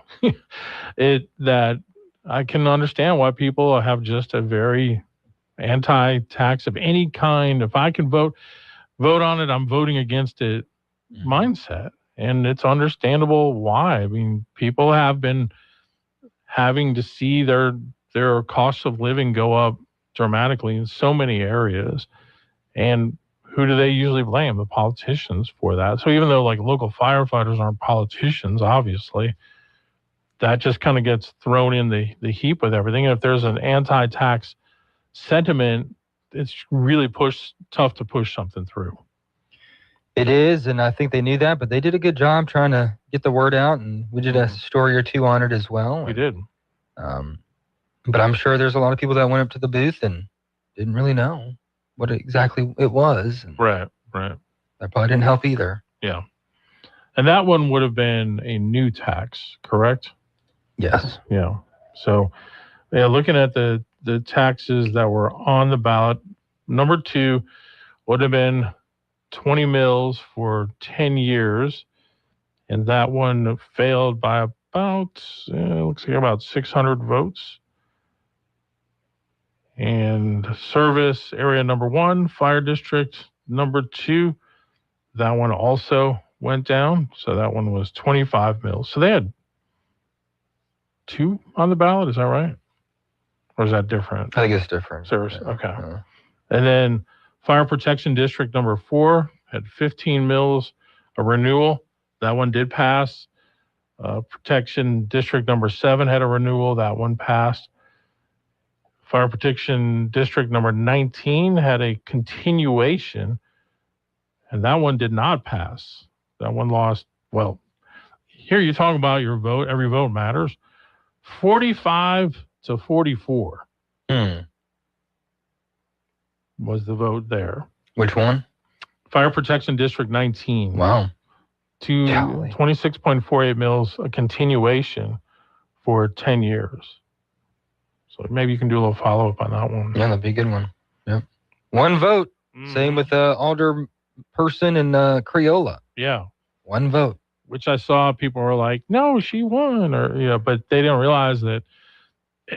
[SPEAKER 1] That I can understand why people have just a very anti-tax of any kind. If I can vote on it, I'm voting against it mindset. And it's understandable why. I mean, people have been having to see their costs of living go up dramatically in so many areas. And who do they usually blame? The politicians for that. So even though like local firefighters aren't politicians, obviously, that just kind of gets thrown in the heap with everything. And if there's an anti-tax sentiment, it's really tough to push something through.
[SPEAKER 3] It is, and I think they knew that, but they did a good job trying to get the word out, and we did a story or two on it as well.
[SPEAKER 1] We did.
[SPEAKER 3] But I'm sure there's a lot of people that went up to the booth and didn't really know what exactly it was. And
[SPEAKER 1] right.
[SPEAKER 3] That probably didn't help either.
[SPEAKER 1] Yeah. And that one would have been a new tax, correct?
[SPEAKER 3] Yes.
[SPEAKER 1] Yeah. So, looking at the taxes that were on the ballot, number 2 would have been 20 mils for 10 years. And that one failed by looks like about 600 votes. And service area number 1, fire district number 2, that one also went down. So that one was 25 mils. So they had 2 on the ballot. Is that right? Or is that different?
[SPEAKER 3] I think it's different.
[SPEAKER 1] Service. Okay. And then fire protection district number 4 had 15 mils, a renewal. That one did pass. Protection district number 7 had a renewal. That one passed. Fire protection district number 19 had a continuation, and that one did not pass. That one lost. Well, here you talk about your vote. Every vote matters. 45 to 44 was the vote there.
[SPEAKER 3] Which one?
[SPEAKER 1] Fire protection district 19.
[SPEAKER 3] Wow.
[SPEAKER 1] To 26.48 mils, a continuation for 10 years. So maybe you can do a little follow-up on that one.
[SPEAKER 3] Yeah, that'd be a good one. Yep. 1 vote. Same with Alder Person and Creola.
[SPEAKER 1] Yeah.
[SPEAKER 3] 1 vote.
[SPEAKER 1] Which I saw people were like, no, she won. Or but they didn't realize that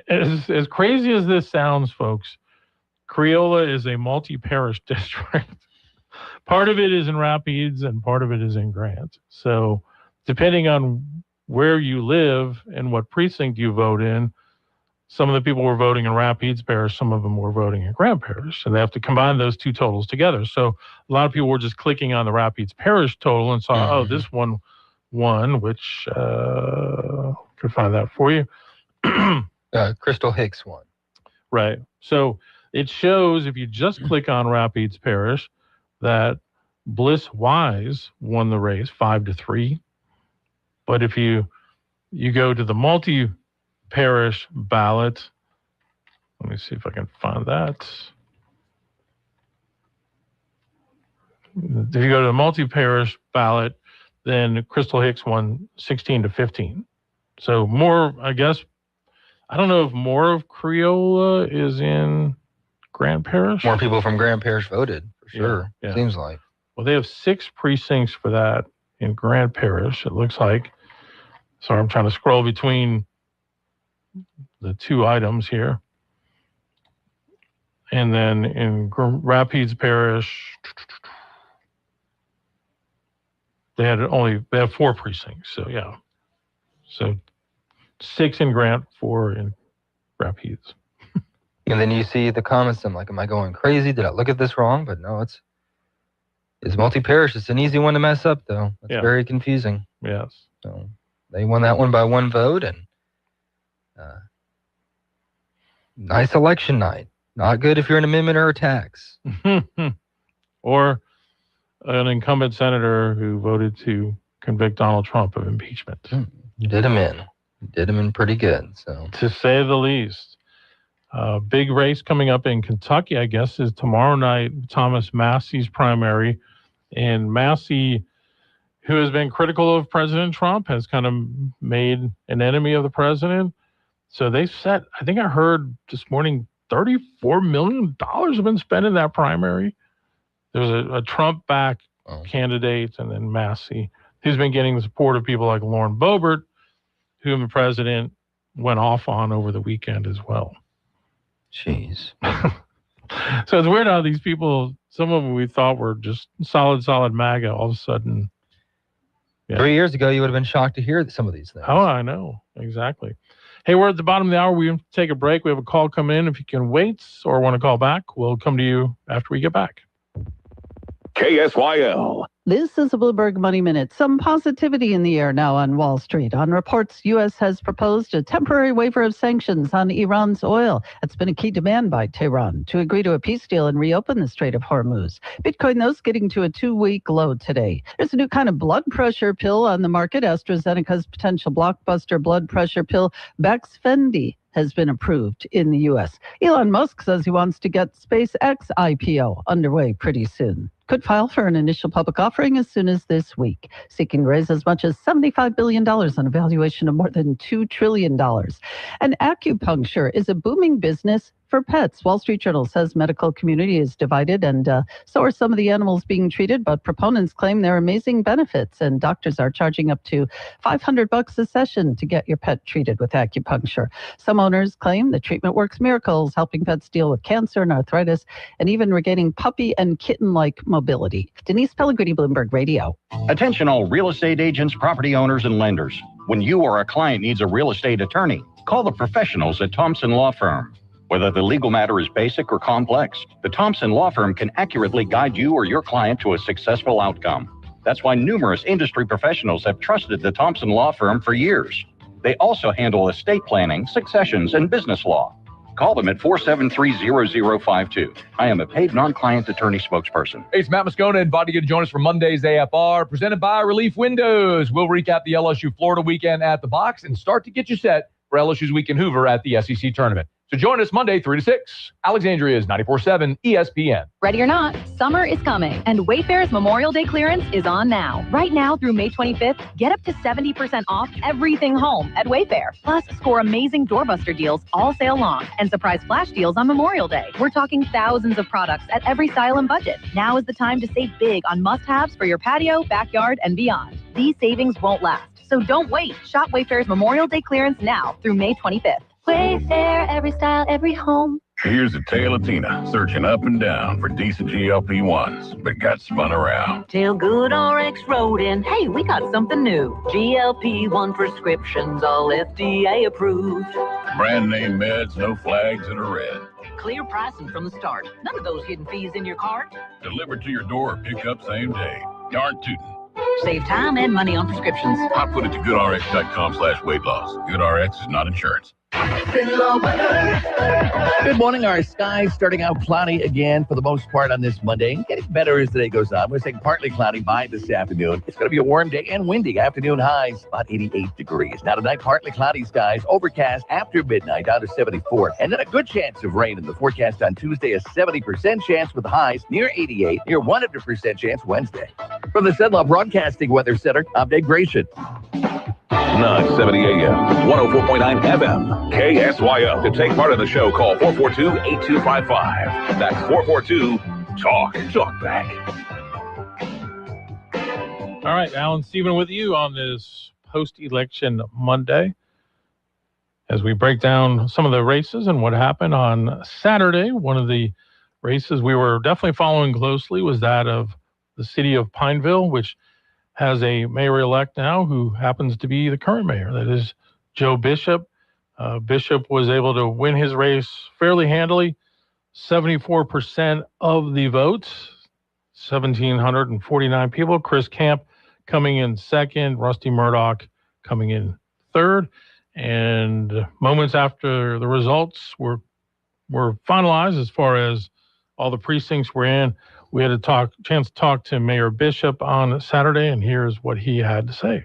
[SPEAKER 1] as crazy as this sounds, folks, Creola is a multi-parish district. Part of it is in Rapides and part of it is in Grant. So depending on where you live and what precinct you vote in, some of the people were voting in Rapides Parish, some of them were voting in Grant Parish, and they have to combine those 2 totals together. So a lot of people were just clicking on the Rapides Parish total and saw, oh, this one won, which could find that for you.
[SPEAKER 3] Crystal Hicks won.
[SPEAKER 1] Right. So it shows if you just click on Rapides Parish that Bliss Wise won the race 5-3. But if you go to the multi-parish ballot, let me see if I can find that. If you go to the multi-parish ballot, then Crystal Hicks won 16-15. So more, I guess, I don't know if more of Creola is in Grant Parish.
[SPEAKER 3] More people from Grant Parish voted, for sure.
[SPEAKER 1] Yeah.
[SPEAKER 3] Seems like.
[SPEAKER 1] Well, they have 6 precincts for that in Grant Parish, it looks like. So I'm trying to scroll between the 2 items here. And then in Rapides Parish, they have 4 precincts. So yeah. So 6 in Grant, 4 in Rapides.
[SPEAKER 3] And then you see the comments. I'm like, am I going crazy? Did I look at this wrong? But no, it's multi-parish. It's an easy one to mess up, though. It's very confusing.
[SPEAKER 1] Yes.
[SPEAKER 3] So they won that one by 1 vote, and nice election night. Not good if you're an amendment or a tax.
[SPEAKER 1] Or an incumbent senator who voted to convict Donald Trump of impeachment.
[SPEAKER 3] You did him in. You did him in pretty good. So
[SPEAKER 1] to say the least. Big race coming up in Kentucky, I guess, is tomorrow night, Thomas Massey's primary. And Massey, who has been critical of President Trump, has kind of made an enemy of the president. So they set, I think I heard this morning, $34 million have been spent in that primary. There's a Trump-backed candidate, and then Massey, who's been getting the support of people like Lauren Boebert, whom the president went off on over the weekend as well.
[SPEAKER 3] Jeez.
[SPEAKER 1] So it's weird how these people, some of them we thought were just solid MAGA, all of a sudden. Yeah.
[SPEAKER 3] 3 years ago, you would have been shocked to hear some of these things.
[SPEAKER 1] Oh, I know. Exactly. Hey, we're at the bottom of the hour. We have to take a break. We have a call come in. If you can wait or want to call back, we'll come to you after we get back.
[SPEAKER 5] KSYL.
[SPEAKER 6] This is a Bloomberg Money Minute. Some positivity in the air now on Wall Street. On reports, U.S. has proposed a temporary waiver of sanctions on Iran's oil. That's been a key demand by Tehran to agree to a peace deal and reopen the Strait of Hormuz. Bitcoin, though, is getting to a 2-week low today. There's a new kind of blood pressure pill on the market. AstraZeneca's potential blockbuster blood pressure pill, Baxfendy, has been approved in the U.S. Elon Musk says he wants to get SpaceX IPO underway pretty soon. Could file for an initial public offering as soon as this week, seeking to raise as much as $75 billion on a valuation of more than $2 trillion. And acupuncture is a booming business for pets. Wall Street Journal says medical community is divided, and so are some of the animals being treated, but proponents claim they're amazing benefits, and doctors are charging up to $500 a session to get your pet treated with acupuncture. Some owners claim the treatment works miracles, helping pets deal with cancer and arthritis, and even regaining puppy and kitten-like mobility. Denise Pellegrini, Bloomberg Radio.
[SPEAKER 7] Attention all real estate agents, property owners, and lenders. When you or a client needs a real estate attorney, call the professionals at Thompson Law Firm. Whether the legal matter is basic or complex, the Thompson Law Firm can accurately guide you or your client to a successful outcome. That's why numerous industry professionals have trusted the Thompson Law Firm for years. They also handle estate planning, successions, and business law. Call them at 473-0052. I am a paid non-client attorney spokesperson.
[SPEAKER 19] Hey, it's Matt Moscona inviting you to join us for Monday's AFR, presented by Relief Windows. We'll recap the LSU Florida weekend at the box and start to get you set for LSU's week in Hoover at the SEC tournament. So join us Monday 3 to 6. Alexandria's 94.7 ESPN.
[SPEAKER 15] Ready or not, summer is coming, and Wayfair's Memorial Day clearance is on now. Right now through May 25th, get up to 70% off everything home at Wayfair. Plus, score amazing doorbuster deals all sale long and surprise flash deals on Memorial Day. We're talking thousands of products at every style and budget. Now is the time to save big on must-haves for your patio, backyard, and beyond. These savings won't last, so don't wait. Shop Wayfair's Memorial Day clearance now through May 25th.
[SPEAKER 20] Wayfair, every style, every home.
[SPEAKER 18] Here's a tale of Tina searching up and down for decent GLP-1s, but got spun around.
[SPEAKER 21] Till Good RX wrote in, hey, we got something new. GLP-1 prescriptions, all FDA approved.
[SPEAKER 18] Brand name meds, no flags that are red.
[SPEAKER 21] Clear pricing from the start. None of those hidden fees in your cart.
[SPEAKER 18] Delivered to your door or pick up same day. Darn tootin'.
[SPEAKER 21] Save time and money on prescriptions.
[SPEAKER 18] I put it to goodrx.com/weight loss. GoodRx is not insurance.
[SPEAKER 16] Good morning. Our skies starting out cloudy again for the most part on this Monday. Getting better as the day goes on. We're saying partly cloudy by this afternoon. It's going to be a warm day and windy. Afternoon highs about 88 degrees. Now tonight, partly cloudy skies, overcast after midnight down to 74. And then a good chance of rain in the forecast on Tuesday. A 70% chance with highs near 88, near 100% chance Wednesday. From the Sedlaw Broadcasting Weather Center, I'm Dave Gratian.
[SPEAKER 5] 970 AM, 104.9 FM, KSYO. To take part in the show, call 442-8255. That's 442-TALK. Talk back.
[SPEAKER 1] All right, Alan Stephen with you on this post-election Monday as we break down some of the races and what happened on Saturday. One of the races we were definitely following closely was that of the city of Pineville, which has a mayor-elect now who happens to be the current mayor. That is Joe Bishop. Bishop was able to win his race fairly handily, 74% of the votes, 1,749 people. Chris Camp coming in second, Rusty Murdoch coming in third. And moments after the results were finalized as far as all the precincts were in, we had a chance to talk to Mayor Bishop on Saturday, and here's what he had to say.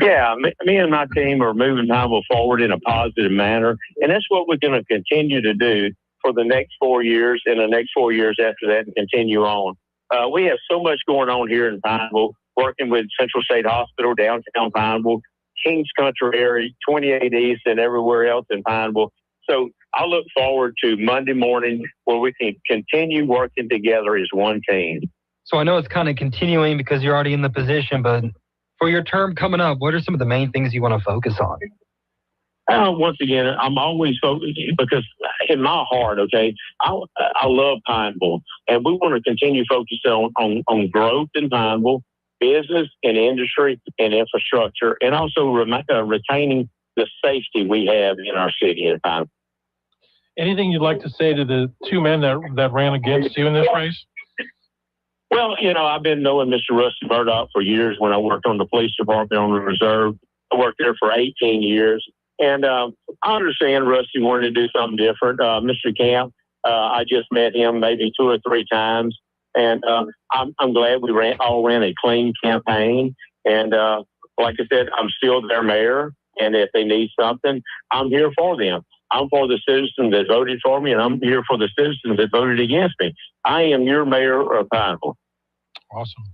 [SPEAKER 22] Yeah, me and my team are moving Pineville forward in a positive manner, and that's what we're going to continue to do for the next 4 years and the next 4 years after that and continue on. We have so much going on here in Pineville. working with Central State Hospital, downtown Pineville, Kings Country area, 28 East, and everywhere else in Pineville. So I look forward to Monday morning where we can continue working together as one team.
[SPEAKER 3] So I know it's kind of continuing because you're already in the position, but for your term coming up, what are some of the main things you want to focus on?
[SPEAKER 22] Once again, I'm always focused because in my heart, okay, I love Pineville, and we want to continue focusing on growth in Pineville, business and industry and infrastructure, and also retaining the safety we have in our city in Pineville.
[SPEAKER 1] Anything you'd like to say to the two men that ran against you in this race?
[SPEAKER 22] Well, I've been knowing Mr. Rusty Murdoch for years when I worked on the police department on the reserve. I worked there for 18 years. And I understand Rusty wanted to do something different. Mr. Camp, I just met him maybe 2 or 3 times. And I'm glad we all ran a clean campaign. And like I said, I'm still their mayor. And if they need something, I'm here for them. I'm for the citizens that voted for me, and I'm here for the citizens that voted against me. I am your mayor of Pineville.
[SPEAKER 1] Awesome.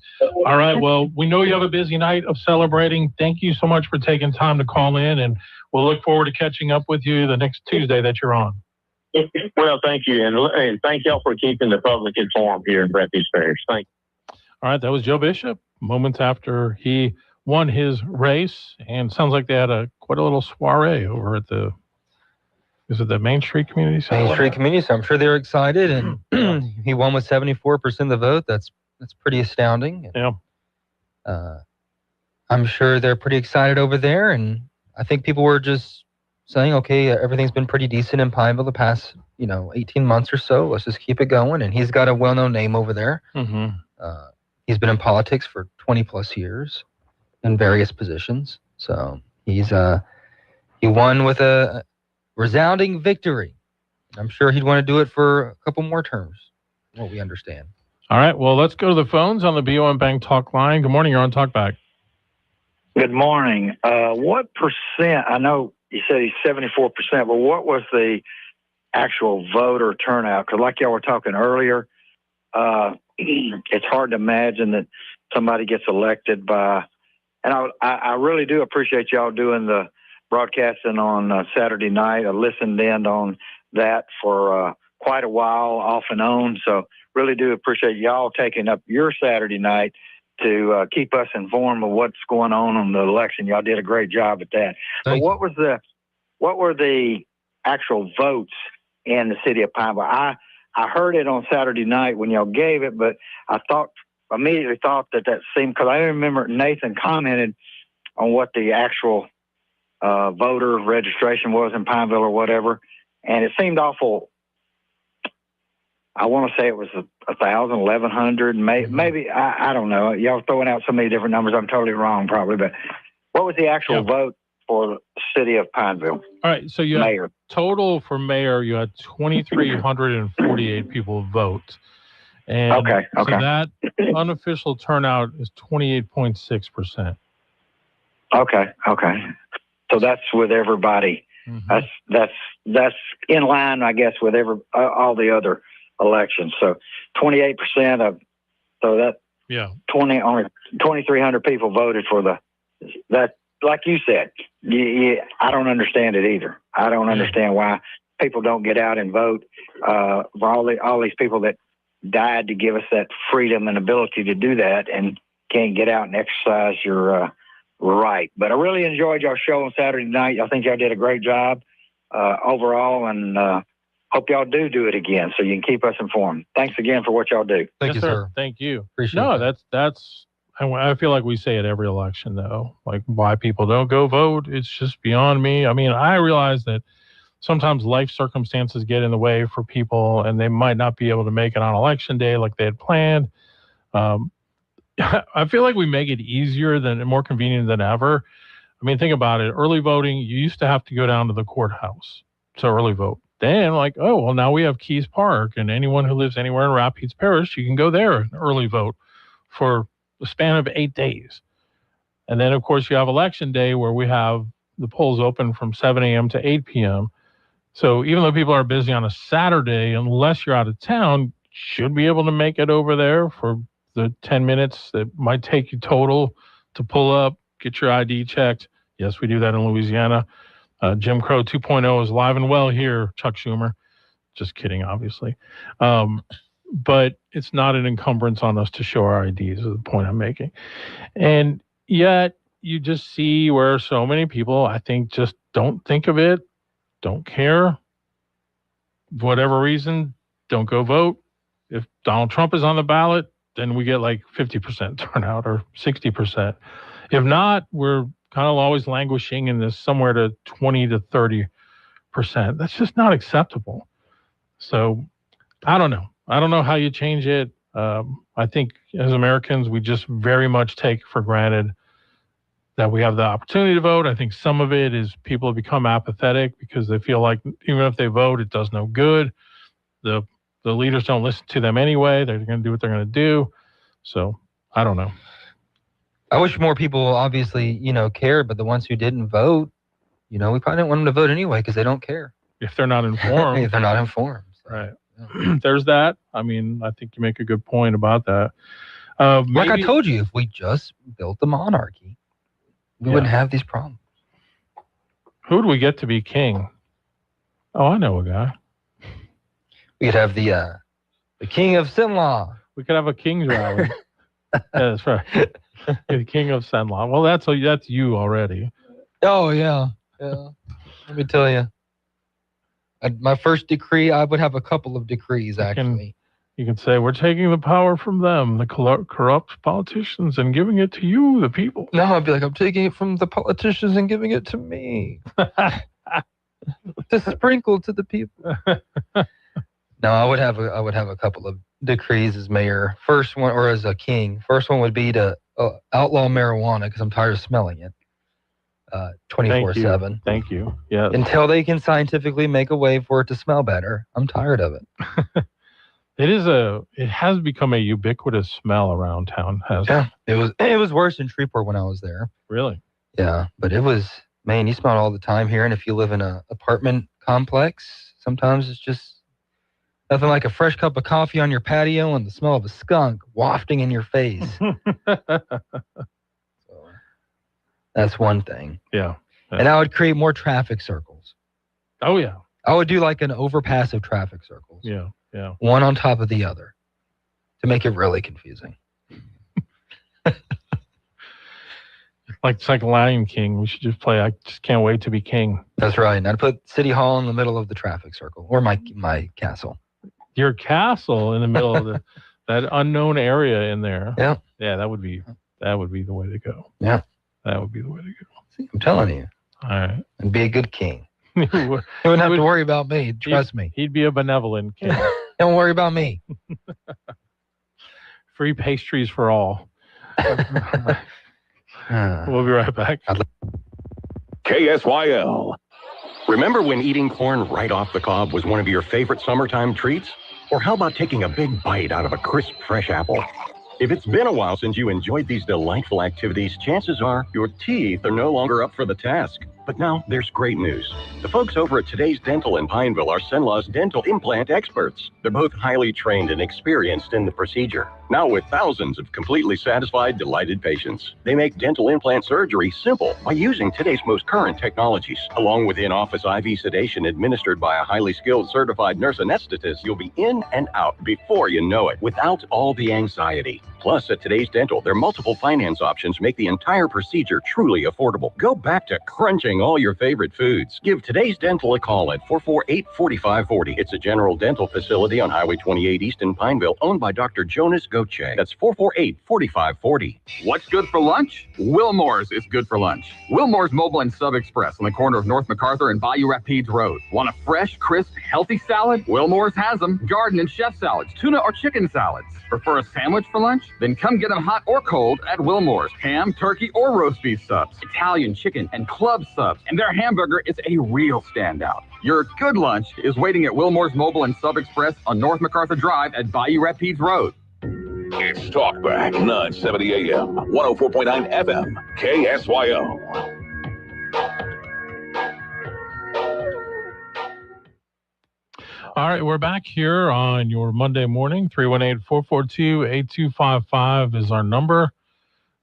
[SPEAKER 1] All right. Well, we know you have a busy night of celebrating. Thank you so much for taking time to call in, and we'll look forward to catching up with you the next Tuesday that you're on.
[SPEAKER 22] Well, thank you. And thank y'all for keeping the public informed here in Breathitt Parish. Thank you.
[SPEAKER 1] All right. That was Joe Bishop moments after he won his race, and sounds like they had quite a little soiree over at the Main Street Community Center?
[SPEAKER 3] Main Street Community Center. I'm sure they're excited, and he won with 74% of the vote. That's pretty astounding.
[SPEAKER 1] Yeah.
[SPEAKER 3] I'm sure they're pretty excited over there, and I think people were just saying, okay, everything's been pretty decent in Pineville the past, 18 months or so. Let's just keep it going. And he's got a well-known name over there.
[SPEAKER 1] Mm-hmm.
[SPEAKER 3] He's been in politics for 20 plus years in various positions. So he won with a resounding victory. I'm sure he'd want to do it for a couple more terms, what we understand.
[SPEAKER 1] All right. Well, let's go to the phones on the BOM Bank Talk line. Good morning. You're on Talkback.
[SPEAKER 2] Good morning. What percent, I know you said he's 74%, but what was the actual voter turnout? Because like y'all were talking earlier, it's hard to imagine that somebody gets elected by, and I really do appreciate y'all doing the broadcasting on Saturday night. I listened in on that for quite a while, off and on. So really do appreciate y'all taking up your Saturday night to keep us informed of what's going on the election. Y'all did a great job at that. But what were the actual votes in the city of Pineville? I heard it on Saturday night when y'all gave it, but I immediately thought that seemed, because I remember Nathan commented on what the actual voter registration was in Pineville or whatever, and it seemed awful. I want to say it was 1,000, 1,100, maybe I don't know. Y'all throwing out so many different numbers. I'm totally wrong, probably. But what was the actual vote for the city of Pineville?
[SPEAKER 1] All right. So you
[SPEAKER 2] mayor.
[SPEAKER 1] Total for mayor, you had 2,348 people vote. And
[SPEAKER 2] okay.
[SPEAKER 1] So that unofficial turnout is 28.6%.
[SPEAKER 2] Okay. So that's with everybody. Mm-hmm. That's in line, I guess, with all the other elections. So 28% of, so that only 2,300 people voted for that. Like you said, I don't understand it either. I don't understand why people don't get out and vote. For all these people that died to give us that freedom and ability to do that, and can't get out and exercise your right. But I really enjoyed y'all show on Saturday night. I think y'all did a great job overall, and hope y'all do it again so you can keep us informed. Thanks again for what y'all do.
[SPEAKER 1] Thank you, sir. Thank you.
[SPEAKER 3] Appreciate
[SPEAKER 1] that. That's. I feel like we say it every election, though. Like, why people don't go vote, it's just beyond me. I mean, I realize that sometimes life circumstances get in the way for people, and they might not be able to make it on election day like they had planned. I feel like we make it easier and more convenient than ever. I mean, think about it. Early voting, you used to have to go down to the courthouse to early vote. Then, now we have Keys Park, and anyone who lives anywhere in Rapides Parish, you can go there and early vote for the span of 8 days. And then, of course, you have election day where we have the polls open from 7 a.m. to 8 p.m. So even though people are busy on a Saturday, unless you're out of town, should be able to make it over there for the 10 minutes that might take you total to pull up, get your ID checked. Yes, we do that in Louisiana. Jim Crow 2.0 is alive and well here, Chuck Schumer. Just kidding, obviously. But it's not an encumbrance on us to show our IDs, is the point I'm making. And yet you just see where so many people, I think, just don't think of it, don't care. Whatever reason, don't go vote. If Donald Trump is on the ballot, then we get like 50% turnout or 60%. If not, we're kind of always languishing in this somewhere to 20 to 30%. That's just not acceptable. So I don't know. I don't know how you change it. I think as Americans, we just very much take for granted that we have the opportunity to vote. I think some of it is people have become apathetic because they feel like even if they vote, it does no good. The leaders don't listen to them anyway. They're going to do what they're going to do. So I don't know.
[SPEAKER 3] I wish more people obviously, cared, but the ones who didn't vote, we probably didn't want them to vote anyway because they don't care.
[SPEAKER 1] If they're not informed.
[SPEAKER 3] If they're not informed.
[SPEAKER 1] Right. Yeah. There's that. I mean, I think you make a good point about that.
[SPEAKER 3] Like I told you, if we just built the monarchy, we wouldn't have these problems.
[SPEAKER 1] Who would we get to be king? Oh, I know a guy.
[SPEAKER 3] We could have the king of Sinlaw.
[SPEAKER 1] We could have a king's rally. Yeah, that's right. The king of Sinlaw. Well, that's you already.
[SPEAKER 3] Oh, yeah. Let me tell you. My first decree, I would have a couple of decrees, actually.
[SPEAKER 1] You can say, we're taking the power from them, the corrupt politicians, and giving it to you, the people.
[SPEAKER 3] No, I'd be like, I'm taking it from the politicians and giving it to me. To sprinkle to the people. No, I would have a couple of decrees as mayor. First one, or as a king. First one would be to outlaw marijuana because I'm tired of smelling it. 24/7.
[SPEAKER 1] Thank you. Yeah.
[SPEAKER 3] Until they can scientifically make a way for it to smell better. I'm tired of it.
[SPEAKER 1] It has become a ubiquitous smell around town, hasn't it?
[SPEAKER 3] It was worse in Shreveport when I was there.
[SPEAKER 1] Really?
[SPEAKER 3] Yeah, but it was, man, you smell it all the time here, and if you live in an apartment complex, sometimes it's just nothing like a fresh cup of coffee on your patio and the smell of a skunk wafting in your face. That's one thing.
[SPEAKER 1] Yeah.
[SPEAKER 3] And I would create more traffic circles.
[SPEAKER 1] Oh, yeah.
[SPEAKER 3] I would do like an overpass of traffic circles.
[SPEAKER 1] Yeah, yeah.
[SPEAKER 3] One on top of the other to make it really confusing.
[SPEAKER 1] It's like Lion King. We should just play I Just Can't Wait to Be King.
[SPEAKER 3] That's right. And I'd put City Hall in the middle of the traffic circle, or my castle.
[SPEAKER 1] Your castle in the middle of that unknown area in there.
[SPEAKER 3] Yeah.
[SPEAKER 1] Yeah, that would be the way to go.
[SPEAKER 3] Yeah.
[SPEAKER 1] That would be the way to go.
[SPEAKER 3] See, I'm telling you.
[SPEAKER 1] All right.
[SPEAKER 3] And be a good king. You wouldn't have to worry about me. Trust me.
[SPEAKER 1] He'd be a benevolent king.
[SPEAKER 3] Don't worry about me.
[SPEAKER 1] Free pastries for all. We'll be right back.
[SPEAKER 5] KSYL.
[SPEAKER 7] Remember when eating corn right off the cob was one of your favorite summertime treats? Or how about taking a big bite out of a crisp, fresh apple? If it's been a while since you enjoyed these delightful activities, chances are your teeth are no longer up for the task. But now there's great news. The folks over at Today's Dental in Pineville are Senlaw's dental implant experts. They're both highly trained and experienced in the procedure. Now with thousands of completely satisfied, delighted patients. They make dental implant surgery simple by using today's most current technologies. Along with in-office IV sedation administered by a highly skilled certified nurse anesthetist, you'll be in and out before you know it, without all the anxiety. Plus, at Today's Dental, their multiple finance options make the entire procedure truly affordable. Go back to crunching all your favorite foods. Give Today's Dental a call at 448-4540. It's a general dental facility on Highway 28 East in Pineville, owned by Dr. Jonas Goche. That's 448-4540.
[SPEAKER 9] What's good for lunch? Wilmore's is good for lunch. Wilmore's Mobile and Sub Express on the corner of North MacArthur and Bayou Rapides Road. Want a fresh, crisp, healthy salad? Wilmore's has them. Garden and chef salads, tuna or chicken salads. Prefer a sandwich for lunch? Then come get them hot or cold at Wilmore's. Ham, turkey, or roast beef subs, Italian, chicken, and club subs. And their hamburger is a real standout. Your good lunch is waiting at Wilmore's Mobile and Sub Express on North MacArthur Drive at Bayou Rapides Road.
[SPEAKER 5] It's Talkback 970 AM, 104.9 FM, KSYO.
[SPEAKER 1] All right, we're back here on your Monday morning. 318-442-8255 is our number.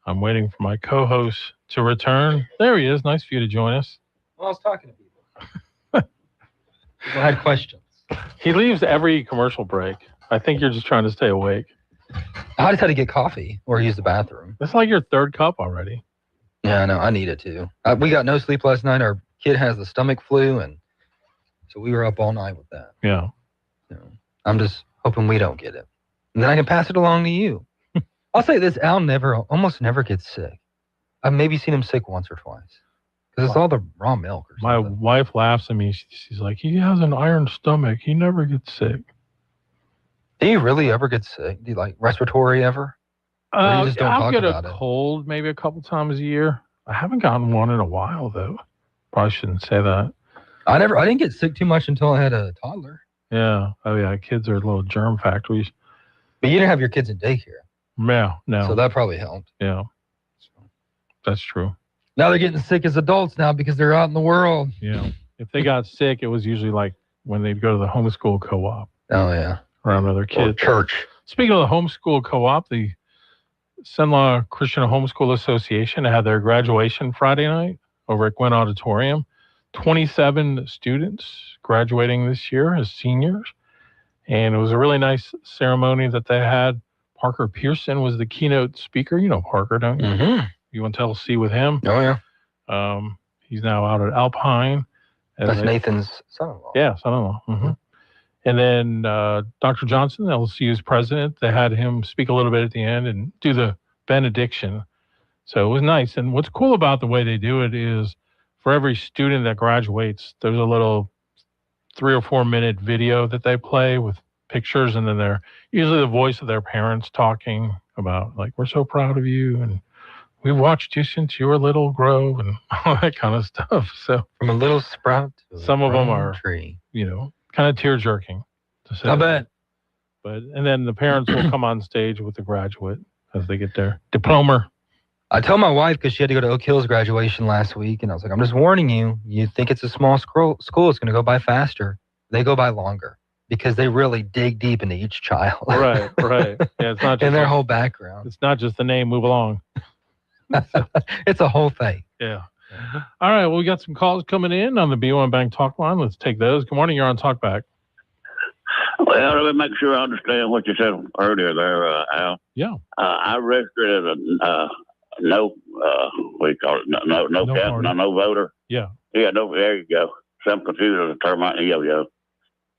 [SPEAKER 1] I'm waiting for my co-host to return. There he is. Nice for you to join us.
[SPEAKER 3] Well, I was talking to people. People had questions.
[SPEAKER 1] He leaves every commercial break. I think you're just trying to stay awake.
[SPEAKER 3] I just had to get coffee or use the bathroom.
[SPEAKER 1] That's like your third cup already.
[SPEAKER 3] Yeah, I know. I need it too. We got no sleep last night. Our kid has the stomach flu, and so we were up all night with that.
[SPEAKER 1] Yeah.
[SPEAKER 3] I'm just hoping we don't get it. And then I can pass it along to you. I'll say this, Al almost never gets sick. I've maybe seen him sick once or twice. Because it's all the raw milk or
[SPEAKER 1] My
[SPEAKER 3] something.
[SPEAKER 1] wife laughs at me. She's like, he has an iron stomach. He never gets sick.
[SPEAKER 3] Do you really ever get sick? Do you like respiratory ever? Or you just don't
[SPEAKER 1] I'll
[SPEAKER 3] talk
[SPEAKER 1] get
[SPEAKER 3] about
[SPEAKER 1] a
[SPEAKER 3] it?
[SPEAKER 1] cold maybe a couple times a year. I haven't gotten one in a while, though. Probably shouldn't say that.
[SPEAKER 3] I didn't get sick too much until I had a toddler.
[SPEAKER 1] Yeah. Oh, yeah. Kids are little germ factories.
[SPEAKER 3] But you didn't have your kids in daycare.
[SPEAKER 1] Yeah. No.
[SPEAKER 3] So that probably helped.
[SPEAKER 1] Yeah. That's true.
[SPEAKER 3] Now they're getting sick as adults now because they're out in the world.
[SPEAKER 1] Yeah. If they got sick, it was usually like when they'd go to the homeschool co-op.
[SPEAKER 3] Oh, yeah.
[SPEAKER 1] Around other kids.
[SPEAKER 3] Church.
[SPEAKER 1] Speaking of the homeschool co-op, the Cenla Christian Homeschool Association had their graduation Friday night over at Gwen Auditorium. 27 students graduating this year as seniors. And it was a really nice ceremony that they had. Parker Pearson was the keynote speaker. You know Parker, don't you?
[SPEAKER 3] Mm-hmm.
[SPEAKER 1] You went to LC with him.
[SPEAKER 3] Oh, yeah.
[SPEAKER 1] He's now out at Alpine.
[SPEAKER 3] That's Nathan's son-in-law.
[SPEAKER 1] Yeah, son-in-law. Mm-hmm. And then Dr. Johnson, LCU's president, they had him speak a little bit at the end and do the benediction. So it was nice. And what's cool about the way they do it is for every student that graduates, there's a little 3 or 4 minute video that they play with pictures, and then they're usually the voice of their parents talking about, like, we're so proud of you, and we watched you since you were little grow, and all that kind of stuff. So
[SPEAKER 3] from a little sprout to
[SPEAKER 1] some of them are
[SPEAKER 3] tree.
[SPEAKER 1] Kind of tear jerking.
[SPEAKER 3] I bet.
[SPEAKER 1] And then the parents will come on stage with the graduate as they get their diploma.
[SPEAKER 3] I told my wife, because she had to go to Oak Hill's graduation last week, and I was like, I'm just warning you. You think it's a small school, it's going to go by faster. They go by longer because they really dig deep into each child.
[SPEAKER 1] Right. Yeah, it's not just
[SPEAKER 3] and their whole background.
[SPEAKER 1] It's not just the name, move along.
[SPEAKER 3] It's a whole thing.
[SPEAKER 1] Yeah. All right, well, we got some calls coming in on the B1 Bank Talk line. Let's take those. Good morning, you're on Talkback.
[SPEAKER 11] Well, let me make sure I understand what you said earlier there, Al.
[SPEAKER 1] Yeah.
[SPEAKER 11] I registered as a no captain, no voter.
[SPEAKER 1] Yeah.
[SPEAKER 11] Yeah, no, there you go. Some confused as a termite and a yo-yo.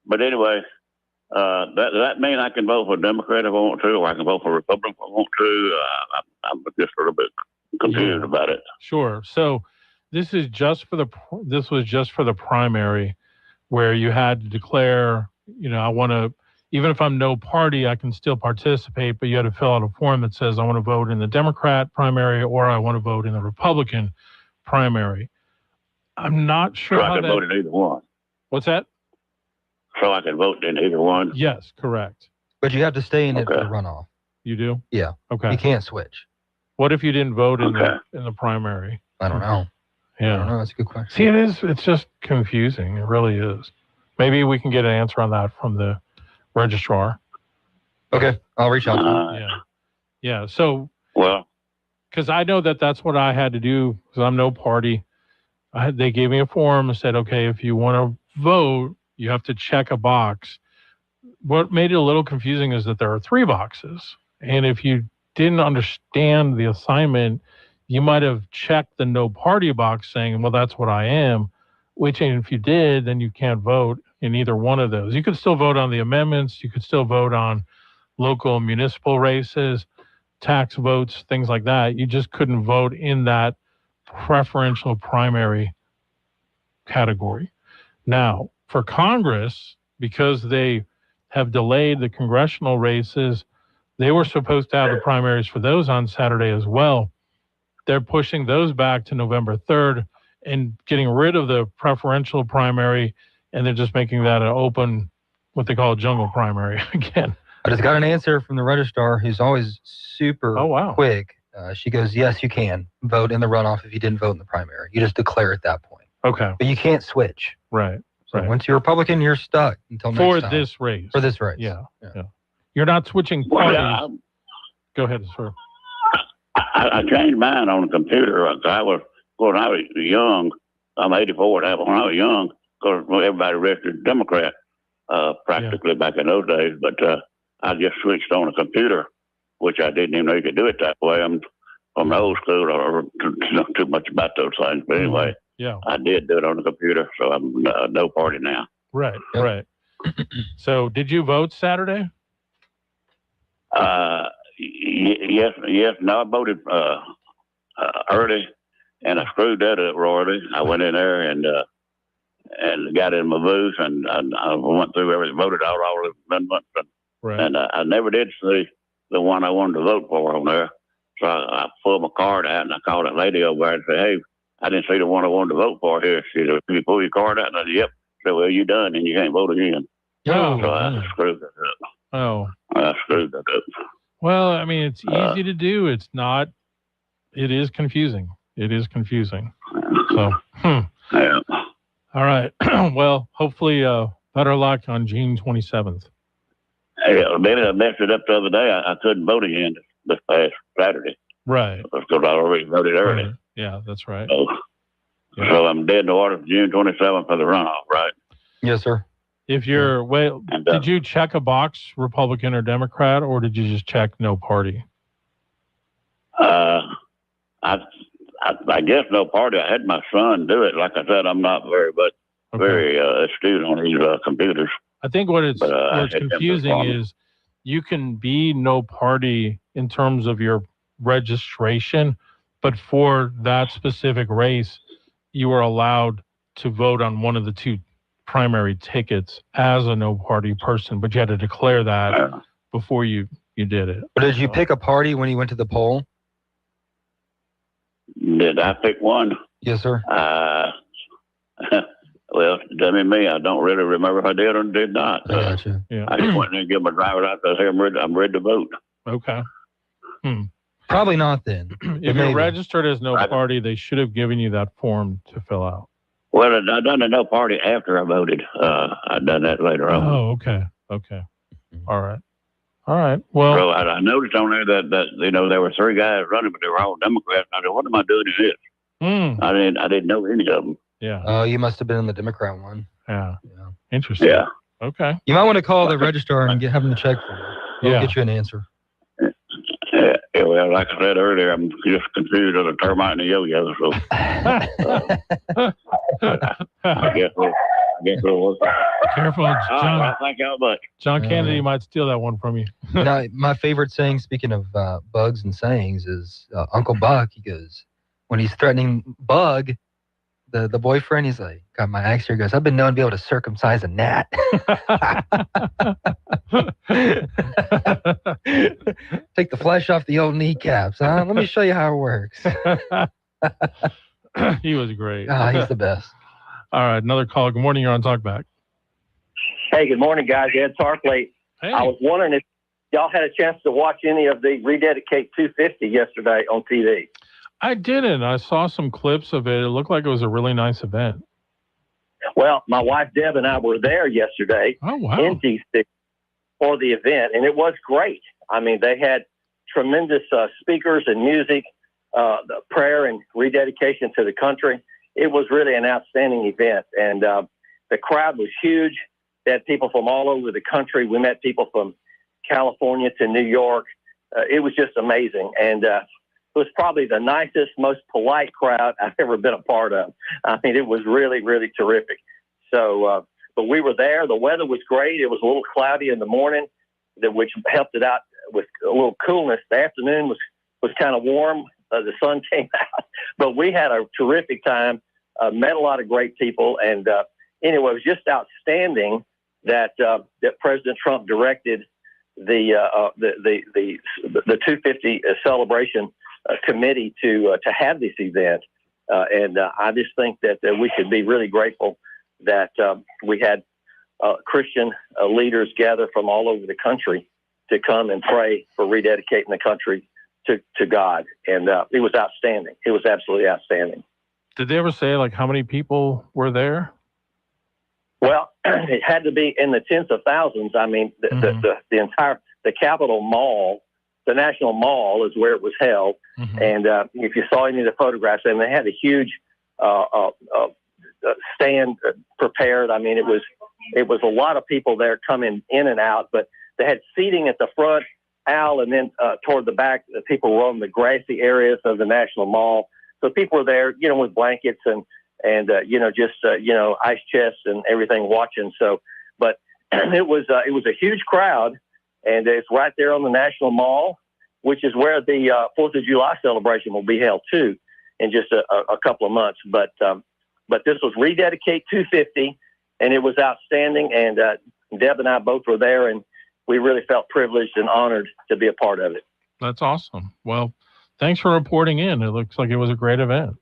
[SPEAKER 11] But anyway, that mean I can vote for Democrat if I want to, or I can vote for Republican if I want to. I'm just a little bit confused about it.
[SPEAKER 1] Sure. So this was just for the primary, where you had to declare, I want to, even if I'm no party, I can still participate, but you had to fill out a form that says I want to vote in the Democrat primary or I want to vote in the Republican primary. I'm not sure
[SPEAKER 11] So I can vote in either one.
[SPEAKER 1] What's that?
[SPEAKER 11] So I can vote in either one?
[SPEAKER 1] Yes, correct.
[SPEAKER 3] But you have to stay in it for the runoff.
[SPEAKER 1] You do?
[SPEAKER 3] Yeah.
[SPEAKER 1] Okay.
[SPEAKER 3] You can't switch.
[SPEAKER 1] What if you didn't vote in the primary?
[SPEAKER 3] I don't know.
[SPEAKER 1] Yeah.
[SPEAKER 3] I don't know. That's a good question.
[SPEAKER 1] See, it's just confusing. It really is. Maybe we can get an answer on that from the registrar.
[SPEAKER 3] Okay. I'll reach out to you.
[SPEAKER 1] Yeah. So,
[SPEAKER 11] well,
[SPEAKER 1] because I know that's what I had to do because I'm no party. They gave me a form and said, okay, if you want to vote, you have to check a box. What made it a little confusing is that there are 3 boxes. And if you didn't understand the assignment, you might have checked the no party box saying, well, that's what I am, which if you did, then you can't vote in either one of those. You could still vote on the amendments. You could still vote on local municipal races, tax votes, things like that. You just couldn't vote in that preferential primary category. Now, for Congress, because they have delayed the congressional races, they were supposed to have the primaries for those on Saturday as well. They're pushing those back to November 3rd and getting rid of the preferential primary, and they're just making that an open, what they call a jungle primary again.
[SPEAKER 3] I just got an answer from the registrar, who's always super quick. She goes, yes, you can vote in the runoff if you didn't vote in the primary. You just declare at that point.
[SPEAKER 1] Okay.
[SPEAKER 3] But you can't switch.
[SPEAKER 1] Right.
[SPEAKER 3] So
[SPEAKER 1] Right.
[SPEAKER 3] once you're Republican, you're stuck until
[SPEAKER 1] For
[SPEAKER 3] next time.
[SPEAKER 1] this race.
[SPEAKER 3] For this race.
[SPEAKER 1] Yeah. You're not switching
[SPEAKER 11] Well,
[SPEAKER 1] parties. Go ahead, sir.
[SPEAKER 11] I changed mine on the computer. When I was young, I'm 84 now, but when I was young, because everybody registered Democrat practically back in those days, but I just switched on the computer, which I didn't even know you could do it that way. I'm from the old school, or know too much about those things. But anyway,
[SPEAKER 1] Yeah.
[SPEAKER 11] I did do it on the computer, so I'm no party now.
[SPEAKER 1] Right. Right. So, did you vote Saturday?
[SPEAKER 11] Yes. No, I voted early, and I screwed that up royally. I went in there and got in my booth, and I went through everything, voted out all the amendments, and I never did see the one I wanted to vote for on there. So I pulled my card out, and I called that lady over there and said, "Hey, I didn't see the one I wanted to vote for here." She said, "Can you pull your card out?" And I said, "Yep." She said, "Well, you done, and you can't vote again."
[SPEAKER 1] Oh,
[SPEAKER 11] So I screwed that up.
[SPEAKER 1] Oh.
[SPEAKER 11] I screwed that up.
[SPEAKER 1] Well, I mean, it's easy to do. It's not. It is confusing. It is confusing. So,
[SPEAKER 11] Yeah.
[SPEAKER 1] All right. Well, hopefully, better luck on June 27th.
[SPEAKER 11] Hey, then I messed it up the other day. I couldn't vote again this past Saturday
[SPEAKER 1] Right.
[SPEAKER 11] because I already voted early.
[SPEAKER 1] Right. Yeah, that's right.
[SPEAKER 11] So I'm dead in the water for June 27th for the runoff, right?
[SPEAKER 3] Yes, sir.
[SPEAKER 1] If you're, well, did you check a box, Republican or Democrat, or did you just check no party?
[SPEAKER 11] I guess no party. I had my son do it. Like I said, I'm not very astute on these computers.
[SPEAKER 1] I think what's
[SPEAKER 11] I hit them
[SPEAKER 1] confusing
[SPEAKER 11] with
[SPEAKER 1] is you can be no party in terms of your registration, but for that specific race, you are allowed to vote on one of the two primary tickets as a no party person, but you had to declare that before you did it.
[SPEAKER 3] But did you pick a party when you went to the poll?
[SPEAKER 11] Did I pick one?
[SPEAKER 3] Yes, sir.
[SPEAKER 11] Well, dummy me, I don't really remember if I did or did not.
[SPEAKER 3] I got you.
[SPEAKER 1] Yeah.
[SPEAKER 11] I just went in and gave my driver out and said, "Hey, I'm ready to vote."
[SPEAKER 1] Okay.
[SPEAKER 3] Probably not then.
[SPEAKER 1] If you're registered as no party, they should have given you that form to fill out.
[SPEAKER 11] Well, I done the no party after I voted. I done that later on.
[SPEAKER 1] Oh, okay. Okay. All right. All right. Well,
[SPEAKER 11] So I noticed on there that there were three guys running, but they were all Democrats. I said, "What am I doing in this?" I didn't know any of them.
[SPEAKER 1] Yeah.
[SPEAKER 3] Oh, you must have been in the Democrat one.
[SPEAKER 1] Yeah. Interesting.
[SPEAKER 11] Yeah.
[SPEAKER 1] Okay.
[SPEAKER 3] You might want to call the registrar and have them check for you. They'll get you an answer.
[SPEAKER 11] Yeah, well, like I said earlier, I'm just confused as a termite and a yo-yo. So I guess we'll
[SPEAKER 1] Careful,
[SPEAKER 11] All
[SPEAKER 1] John.
[SPEAKER 11] right, thank y'all much.
[SPEAKER 1] John Kennedy might steal that one from you.
[SPEAKER 3] Now, my favorite saying, speaking of bugs and sayings, is Uncle Buck. He goes, when he's threatening Bug, the boyfriend, he's like, got my axe here. He goes, "I've been known to be able to circumcise a gnat." Take the flesh off the old kneecaps, huh? Let me show you how it works.
[SPEAKER 1] He was great.
[SPEAKER 3] He's the best.
[SPEAKER 1] All right, another call. Good morning. You're on Talkback.
[SPEAKER 12] Hey, good morning, guys. Ed Tarpley. I was wondering if y'all had a chance to watch any of the Rededicate 250 yesterday on TV.
[SPEAKER 1] I didn't. I saw some clips of it. It looked like it was a really nice event.
[SPEAKER 12] Well, my wife Deb and I were there yesterday in D.C. for the event, and it was great. I mean, they had tremendous speakers and music, the prayer and rededication to the country. It was really an outstanding event, and the crowd was huge. They had people from all over the country. We met people from California to New York. It was just amazing, and it was probably the nicest, most polite crowd I've ever been a part of. I mean, it was really, really terrific. So, but we were there. The weather was great. It was a little cloudy in the morning, which helped it out with a little coolness. The afternoon was kind of warm. The sun came out, but we had a terrific time. Met a lot of great people, and anyway, it was just outstanding that that President Trump directed the 250 celebration committee to have this event, and I just think that we should be really grateful that we had Christian leaders gather from all over the country to come and pray for rededicating the country to God, and it was outstanding. It was absolutely outstanding.
[SPEAKER 1] Did they ever say like how many people were there?
[SPEAKER 12] Well, it had to be in the tens of thousands. I mean, the entire Capitol Mall, the National Mall, is where it was held. And if you saw any of the photographs, and they had a huge stand prepared. I mean, it was a lot of people there coming in and out, but they had seating at the front aisle, and then toward the back, the people were on the grassy areas of the National Mall. So people were there, with blankets and just ice chests and everything watching. So, but it was a huge crowd, and it's right there on the National Mall, which is where the 4th of July celebration will be held too, in just a couple of months. But this was Rededicate 250, and it was outstanding. And Deb and I both were there, and we really felt privileged and honored to be a part of it.
[SPEAKER 1] That's awesome. Well, thanks for reporting in. It looks like it was a great event.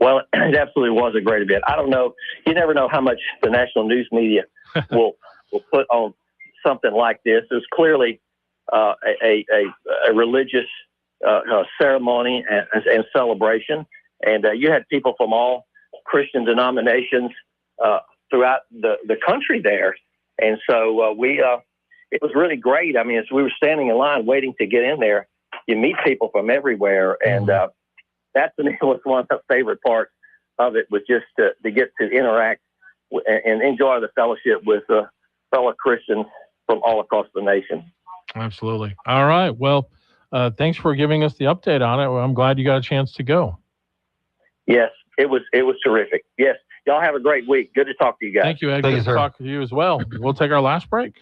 [SPEAKER 12] Well, it absolutely was a great event. I don't know. You never know how much the national news media will put on something like this. It was clearly a religious ceremony and celebration. And you had people from all Christian denominations throughout the country there. And so it was really great. I mean, as we were standing in line waiting to get in there, you meet people from everywhere. And that to me was one of the favorite parts of it, was just to get to interact and enjoy the fellowship with fellow Christians from all across the nation.
[SPEAKER 1] Absolutely. All right. Well, thanks for giving us the update on it. Well, I'm glad you got a chance to go.
[SPEAKER 12] Yes, it was terrific. Yes. Y'all have a great week. Good to talk to you guys.
[SPEAKER 1] Thank you, Ed. Good to talk to you as well. We'll take our last break.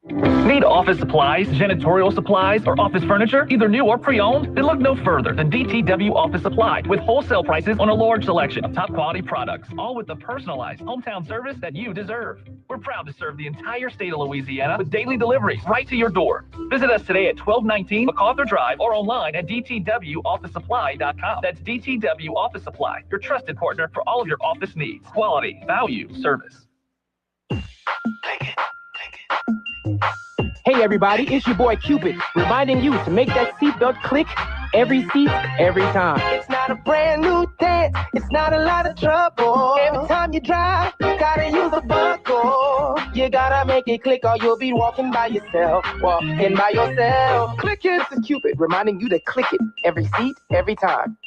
[SPEAKER 10] Need office supplies, janitorial supplies, or office furniture, either new or pre-owned? Then look no further than DTW Office Supply, with wholesale prices on a large selection of top quality products, all with the personalized hometown service that you deserve. We're proud to serve the entire state of Louisiana with daily deliveries right to your door. Visit us today at 1219 MacArthur Drive or online at dtwofficesupply.com. That's DTW Office Supply, your trusted partner for all of your office needs. Quality, value, service.
[SPEAKER 8] Hey everybody, it's your boy Cupid, reminding you to make that seatbelt click every seat, every time. It's not a brand new dance, it's not a lot of trouble. Every time you drive, you gotta use a buckle. You gotta make it click or you'll be walking by yourself. Click it to Cupid, reminding you to click it every seat, every time.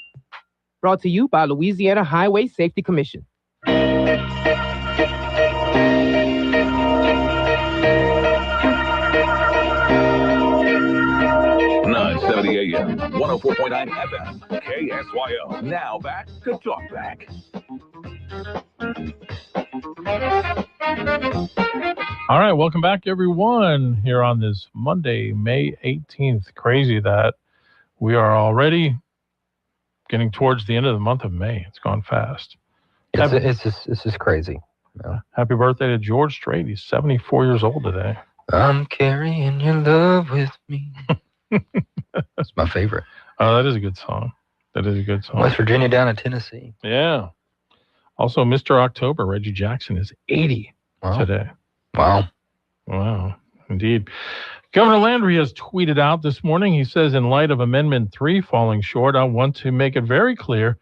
[SPEAKER 8] Brought to you by Louisiana Highway Safety Commission.
[SPEAKER 5] 970 AM, 104.9 FM, KSYO. Now back to Talk Back.
[SPEAKER 1] All right, welcome back, everyone, here on this Monday, May 18th. Crazy that we are already getting towards the end of the month of May. It's gone fast.
[SPEAKER 3] It's just crazy. Yeah.
[SPEAKER 1] Happy birthday to George Strait. He's 74 years old today.
[SPEAKER 3] I'm carrying your love with me. That's my favorite.
[SPEAKER 1] Oh, that is a good song.
[SPEAKER 3] West Virginia down to Tennessee.
[SPEAKER 1] Yeah. Also, Mr. October, Reggie Jackson, is 80 today. Wow. Indeed. Governor Landry has tweeted out this morning. He says, in light of Amendment 3 falling short, I want to make it very clear,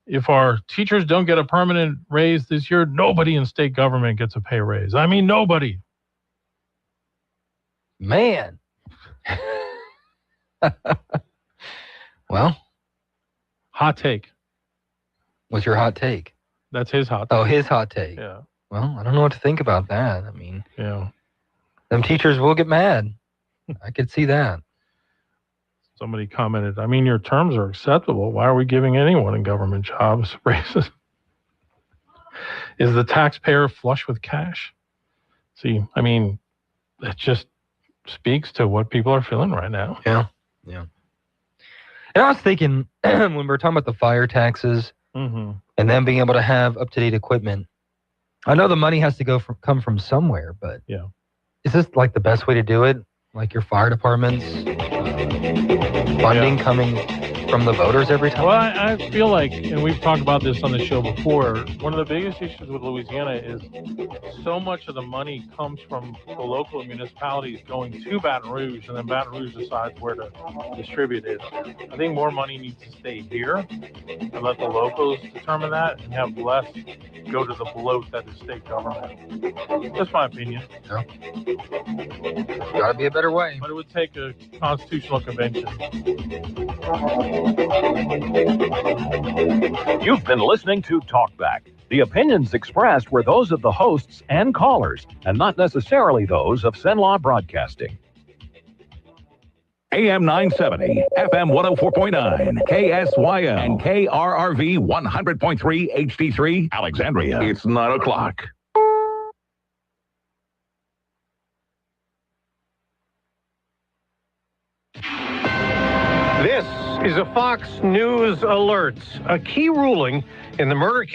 [SPEAKER 1] if our teachers don't get a permanent raise this year, nobody in state government gets a pay raise. I mean, nobody.
[SPEAKER 3] Man. Well,
[SPEAKER 1] hot take.
[SPEAKER 3] What's your hot take?
[SPEAKER 1] That's his hot take.
[SPEAKER 3] Oh, his hot take.
[SPEAKER 1] Yeah.
[SPEAKER 3] Well, I don't know what to think about that. I mean,
[SPEAKER 1] yeah,
[SPEAKER 3] them teachers will get mad. I could see that.
[SPEAKER 1] Somebody commented, I mean, your terms are acceptable. Why are we giving anyone in government jobs raises? Is the taxpayer flush with cash? See, I mean, it just speaks to what people are feeling right now.
[SPEAKER 3] Yeah. And I was thinking, when we were talking about the fire taxes and them being able to have up-to-date equipment, I know the money has to come from somewhere, but
[SPEAKER 1] yeah,
[SPEAKER 3] is this like the best way to do it? Like your fire departments funding coming from the voters every time?
[SPEAKER 1] Well, I feel like, and we've talked about this on the show before, one of the biggest issues with Louisiana is so much of the money comes from the local municipalities going to Baton Rouge, and then Baton Rouge decides where to distribute it. I think more money needs to stay here and let the locals determine that and have less go to the bloat that is state government. That's my opinion.
[SPEAKER 3] Yeah. Got to be a better way.
[SPEAKER 1] But it would take a constitutional convention.
[SPEAKER 13] You've been listening to Talkback. The opinions expressed were those of the hosts and callers, and not necessarily those of Cenlaw Broadcasting.
[SPEAKER 5] AM 970, FM 104.9, KSYL, and KRRV 100.3 HD3, Alexandria. It's 9 o'clock.
[SPEAKER 14] This is a Fox News alert. A key ruling in the murder case